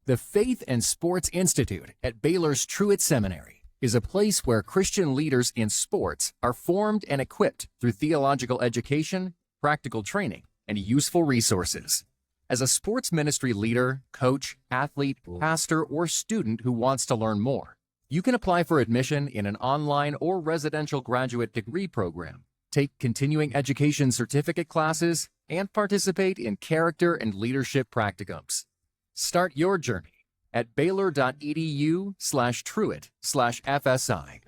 The Faith and Sports Institute at Baylor's Truett Seminary is a place where Christian leaders in sports are formed and equipped through theological education, practical training, and useful resources. As a sports ministry leader, coach, athlete, pastor, or student who wants to learn more, you can apply for admission in an online or residential graduate degree program, take continuing education certificate classes, and participate in character and leadership practicums. Start your journey at baylor.edu/truett/FSI.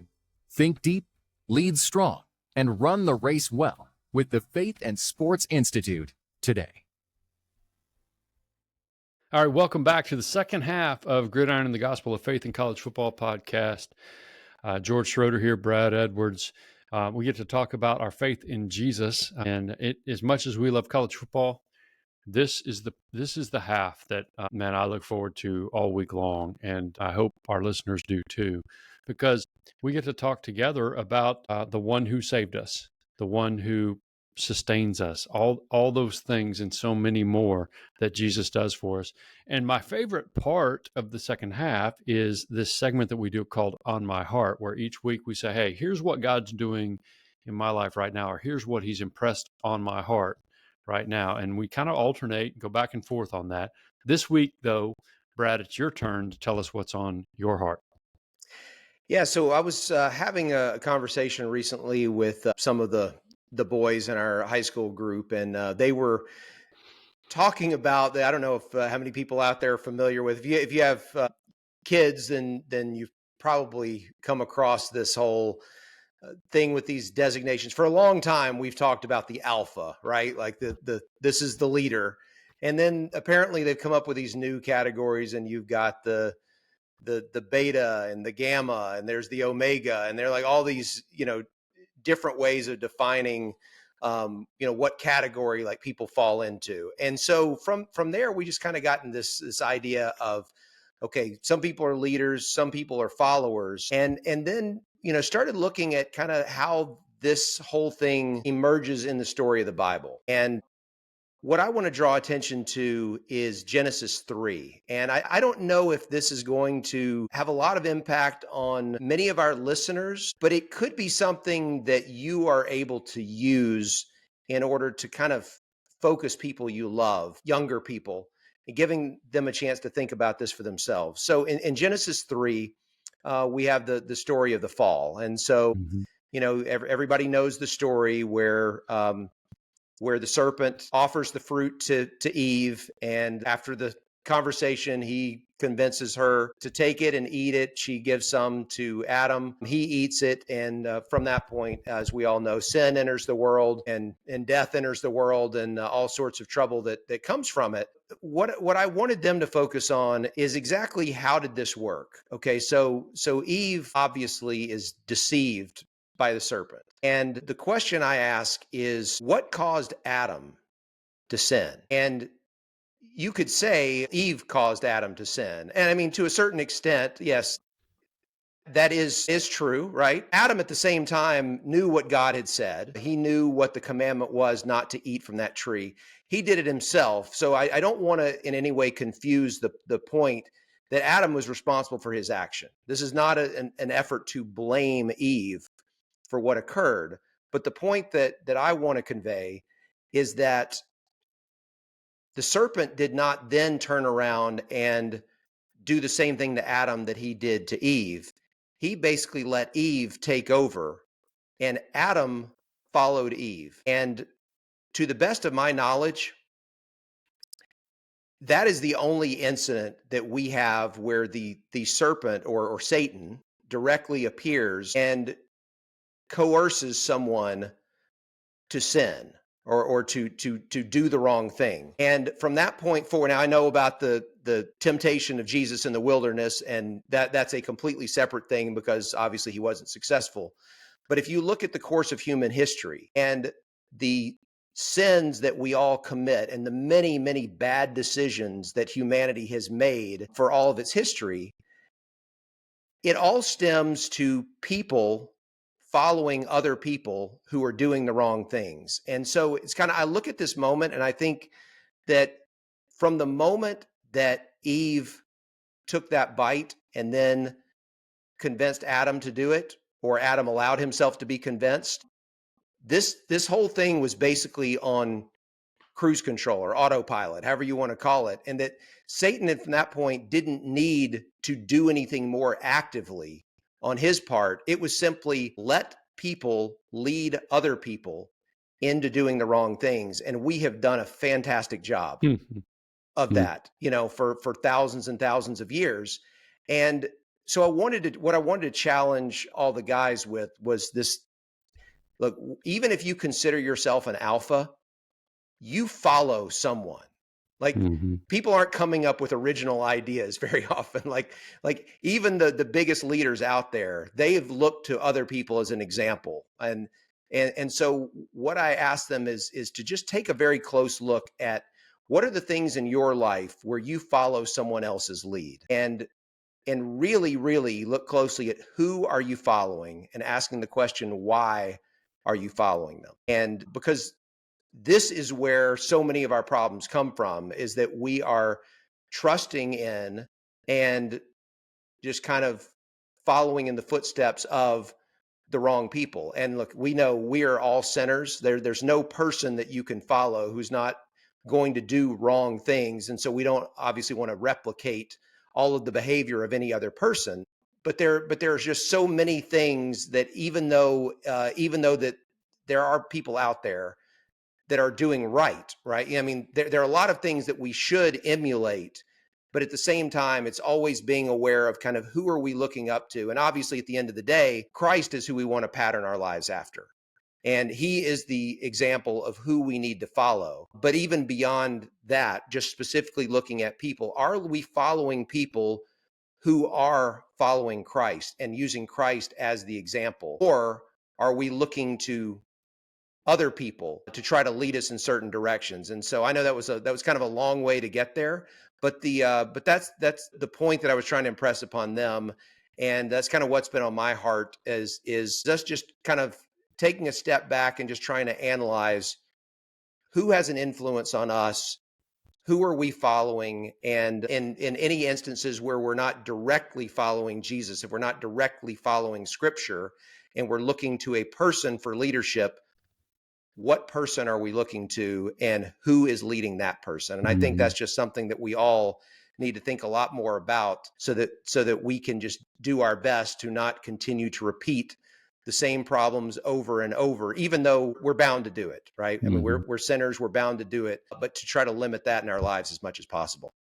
Think deep, lead strong, and run the race well with the Faith and Sports Institute today. All right, welcome back to the second half of Gridiron and the Gospel of Faith in College Football podcast. George Schroeder here, Brad Edwards. We get to talk about our faith in Jesus, and as much as we love college football, this is the half that man, I look forward to all week long, and I hope our listeners do too, because we get to talk together about the one who saved us, the one who sustains us, all those things and so many more that Jesus does for us. And my favorite part of the second half is this segment that we do called On My Heart, where each week we say, hey, here's what God's doing in my life right now, or here's what he's impressed on my heart right now. And we kind of alternate, go back and forth on that. This week, though, Brad, it's your turn to tell us what's on your heart. Yeah, so I was having a conversation recently with some of the boys in our high school group, and they were talking about I don't know if how many people out there are familiar with, if you have kids, then you've probably come across this whole thing with these designations. For a long time, we've talked about the alpha, right? Like this is the leader. And then apparently they've come up with these new categories, and you've got the beta and the gamma, and there's the omega, and they're like all these, different ways of defining, what category like people fall into. And so from there, we just kind of gotten this idea of, okay, some people are leaders, some people are followers. And then, started looking at kind of how this whole thing emerges in the story of the Bible. And what I want to draw attention to is Genesis 3. And I don't know if this is going to have a lot of impact on many of our listeners, but it could be something that you are able to use in order to kind of focus people you love, younger people, and giving them a chance to think about this for themselves. So in Genesis 3, we have the story of the fall. And so, Mhm. everybody knows the story where the serpent offers the fruit to Eve. And after the conversation, he convinces her to take it and eat it. She gives some to Adam. He eats it. And from that point, as we all know, sin enters the world and death enters the world and all sorts of trouble that comes from it. What I wanted them to focus on is exactly how did this work? Okay, so Eve obviously is deceived by the serpent. And the question I ask is, what caused Adam to sin? And you could say Eve caused Adam to sin. And I mean, to a certain extent, yes, that is true, right? Adam at the same time knew what God had said. He knew what the commandment was not to eat from that tree. He did it himself. So I don't want to in any way confuse the point that Adam was responsible for his action. This is not an effort to blame Eve for what occurred. But the point that I want to convey is that the serpent did not then turn around and do the same thing to Adam that he did to Eve. He basically let Eve take over, and Adam followed Eve. And to the best of my knowledge, that is the only incident that we have where the serpent or Satan directly appears and coerces someone to sin or to do the wrong thing. And from that point forward, now I know about the temptation of Jesus in the wilderness, and that's a completely separate thing because obviously he wasn't successful. But if you look at the course of human history and the sins that we all commit and the many, many bad decisions that humanity has made for all of its history, it all stems to people following other people who are doing the wrong things. And so it's kind of, I look at this moment and I think that from the moment that Eve took that bite and then convinced Adam to do it, or Adam allowed himself to be convinced, this whole thing was basically on cruise control or autopilot, however you want to call it. And that Satan from that point didn't need to do anything more actively on his part. It was simply let people lead other people into doing the wrong things. And we have done a fantastic job Mhm. of Mhm. that, for thousands and thousands of years. And so what I wanted to challenge all the guys with was this. Look, even if you consider yourself an alpha, you follow someone. Like, Mhm. people aren't coming up with original ideas very often. Like even the biggest leaders out there, they've looked to other people as an example. And so what I ask them is to just take a very close look at what are the things in your life where you follow someone else's lead, and really, really look closely at who are you following and asking the question, why are you following them? And because this is where so many of our problems come from, is that we are trusting in and just kind of following in the footsteps of the wrong people. And look, we know we are all sinners. There's no person that you can follow who's not going to do wrong things. And so we don't obviously want to replicate all of the behavior of any other person. But there's just so many things that even though that there are people out there that are doing right. I mean, there are a lot of things that we should emulate, but at the same time, it's always being aware of kind of who are we looking up to. And obviously, at the end of the day, Christ is who we want to pattern our lives after. And he is the example of who we need to follow. But even beyond that, just specifically looking at people, are we following people who are following Christ and using Christ as the example? Or are we looking to other people to try to lead us in certain directions? And so I know that was kind of a long way to get there, but that's the point that I was trying to impress upon them. And that's kind of what's been on my heart is us just kind of taking a step back and just trying to analyze who has an influence on us? Who are we following? And in any instances where we're not directly following Jesus, if we're not directly following Scripture, and we're looking to a person for leadership, what person are we looking to, and who is leading that person? And I think that's just something that we all need to think a lot more about, so that we can just do our best to not continue to repeat the same problems over and over, even though we're bound to do it, right? I mean, we're sinners, we're bound to do it, but to try to limit that in our lives as much as possible.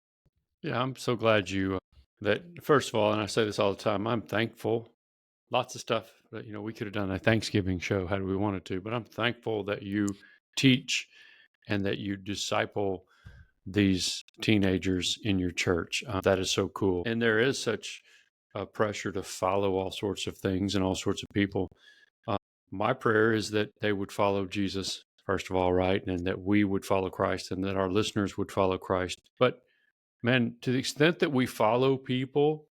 Yeah, I'm so glad you that first of all, and I say this all the time, I'm thankful. Lots of stuff that we could have done a Thanksgiving show had we wanted to, but I'm thankful that you teach and that you disciple these teenagers in your church. That is so cool. And there is such a pressure to follow all sorts of things and all sorts of people. My prayer is that they would follow Jesus, first of all, right? And that we would follow Christ and that our listeners would follow Christ. But man, to the extent that we follow people,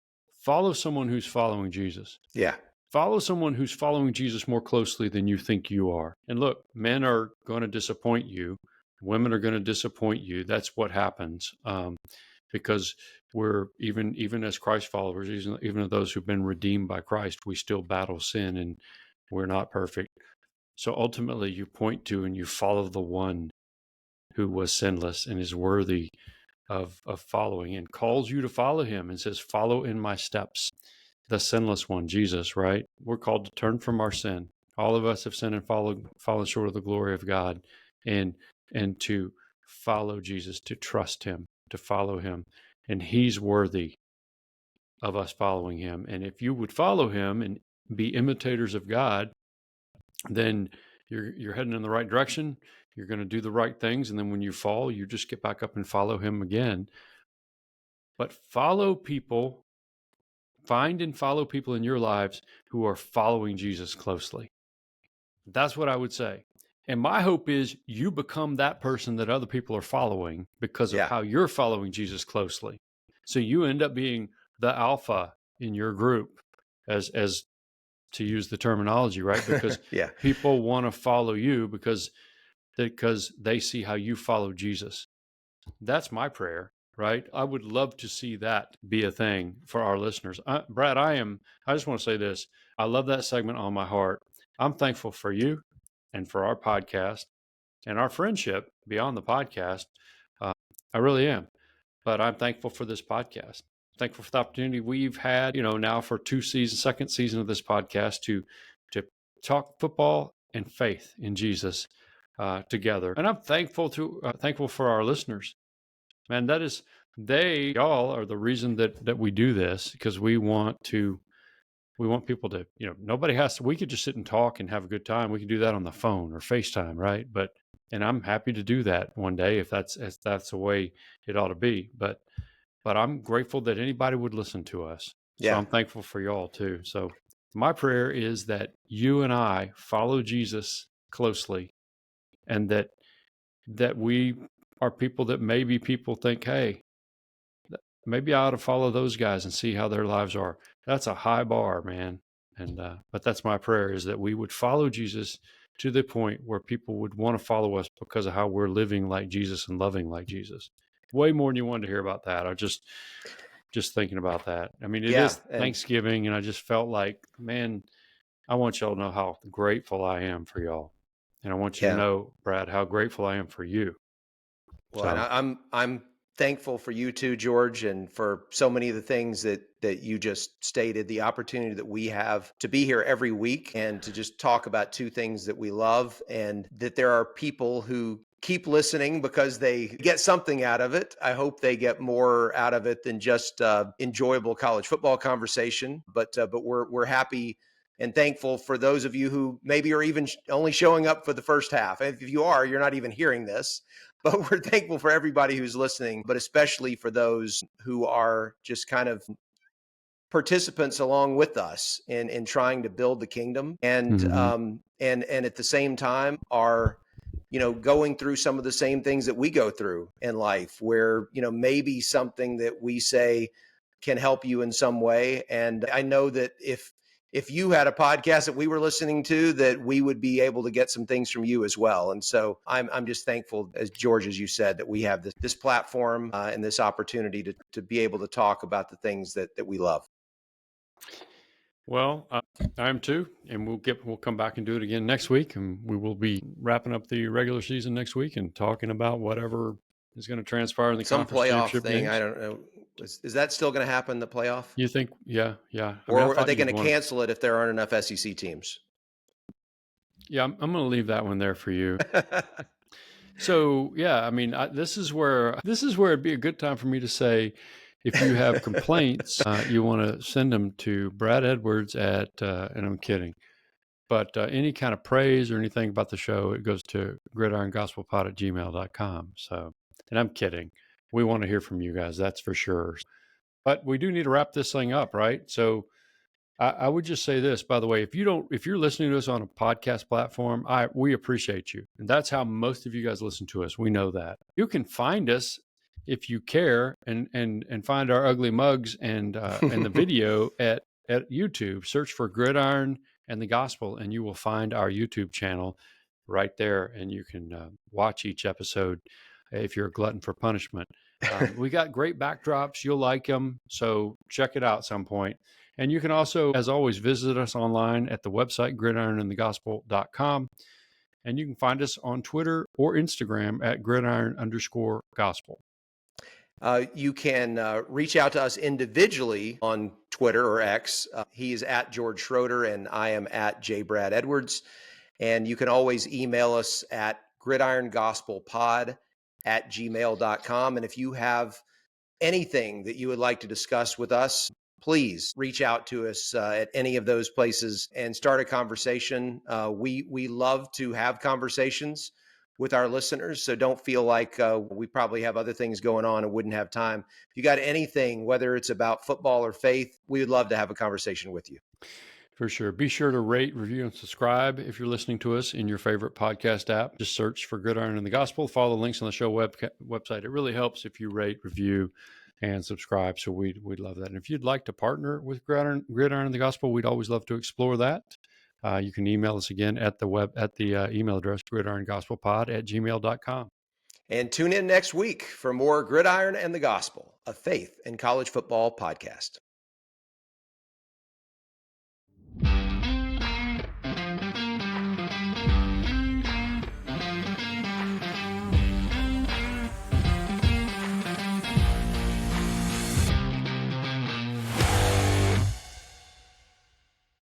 follow someone who's following Jesus. Yeah. Follow someone who's following Jesus more closely than you think you are. And look, men are going to disappoint you. Women are going to disappoint you. That's what happens, because we're even as Christ followers, even those who've been redeemed by Christ, we still battle sin and we're not perfect. So ultimately, you point to and you follow the one who was sinless and is worthy of following and calls you to follow him and says, "Follow in my steps." The sinless one, Jesus, right? We're called to turn from our sin. All of us have sinned and fallen short of the glory of God, and to follow Jesus, to trust him, to follow him. And he's worthy of us following him. And if you would follow him and be imitators of God, then you're heading in the right direction. You're going to do the right things. And then when you fall, you just get back up and follow him again. But follow people. Find and follow people in your lives who are following Jesus closely. That's what I would say. And my hope is you become that person that other people are following because of how you're following Jesus closely. So you end up being the alpha in your group, as to use the terminology, right? Because people want to follow you because they see how you follow Jesus. That's my prayer. Right. I would love to see that be a thing for our listeners. Brad, I just want to say this. I love that segment on my heart. I'm thankful for you and for our podcast and our friendship beyond the podcast. I really am. But I'm thankful for this podcast. Thankful for the opportunity we've had, now for second season of this podcast to talk football and faith in Jesus together. And I'm thankful for our listeners. Man, y'all are the reason that we do this, because we want people to, we could just sit and talk and have a good time. We can do that on the phone or FaceTime, right? And I'm happy to do that one day if that's the way it ought to be. But I'm grateful that anybody would listen to us. So I'm thankful for y'all too. So my prayer is that you and I follow Jesus closely, and that we are people that maybe people think, hey, maybe I ought to follow those guys and see how their lives are. That's a high bar, man. And but that's my prayer, is that we would follow Jesus to the point where people would want to follow us because of how we're living like Jesus and loving like Jesus. Way more than you wanted to hear about that. I just thinking about that. I mean, it is Thanksgiving, and I just felt like, man, I want y'all to know how grateful I am for y'all. And I want you to know, Brad, how grateful I am for you. Well, and I'm thankful for you too, George, and for so many of the things that you just stated, the opportunity that we have to be here every week and to just talk about two things that we love, and that there are people who keep listening because they get something out of it. I hope they get more out of it than just enjoyable college football conversation, but we're happy and thankful for those of you who maybe are even only showing up for the first half. If you are, you're not even hearing this. But we're thankful for everybody who's listening, but especially for those who are just kind of participants along with us in trying to build the kingdom, and at the same time are, going through some of the same things that we go through in life, where, maybe something that we say can help you in some way. And I know that if if you had a podcast that we were listening to, that we would be able to get some things from you as well. And so I'm just thankful, as George, as you said, that we have this platform and this opportunity to be able to talk about the things that we love. Well, I am too, and we'll come back and do it again next week, and we will be wrapping up the regular season next week and talking about whatever is going to transpire in the Some conference playoff championship thing. games. I don't know. Is that still going to happen, the playoff? You think? Yeah. Or are they going to cancel it if there aren't enough SEC teams? Yeah, I'm going to leave that one there for you. So yeah, I mean, this is where it'd be a good time for me to say, if you have complaints, you want to send them to Brad Edwards and I'm kidding, but any kind of praise or anything about the show, it goes to gridirongospelpod@gmail.com. So, and I'm kidding. We want to hear from you guys, that's for sure. But we do need to wrap this thing up, right? So I would just say this, by the way, if you're listening to us on a podcast platform, we appreciate you. And that's how most of you guys listen to us. We know that. You can find us if you care and find our ugly mugs and the video at YouTube. Search for Gridiron and the Gospel, and you will find our YouTube channel right there. And you can watch each episode if you're a glutton for punishment. We got great backdrops. You'll like them. So check it out at some point. And you can also, as always, visit us online at the website, gridironandthegospel.com. And you can find us on Twitter or Instagram at gridiron_gospel. You can reach out to us individually on Twitter or X. He is at George Schroeder, and I am at J. Brad Edwards. And you can always email us at gridirongospelpod@gmail.com. And if you have anything that you would like to discuss with us, please reach out to us at any of those places and start a conversation. We love to have conversations with our listeners, so don't feel like we probably have other things going on and wouldn't have time. If you got anything, whether it's about football or faith, we would love to have a conversation with you. For sure. Be sure to rate, review, and subscribe if you're listening to us in your favorite podcast app. Just search for Gridiron and the Gospel. Follow the links on the show website. It really helps if you rate, review, and subscribe. So we'd love that. And if you'd like to partner with Gridiron and the Gospel, we'd always love to explore that. You can email us again at the email address, gridirongospelpod@gmail.com. And tune in next week for more Gridiron and the Gospel, a faith and college football podcast.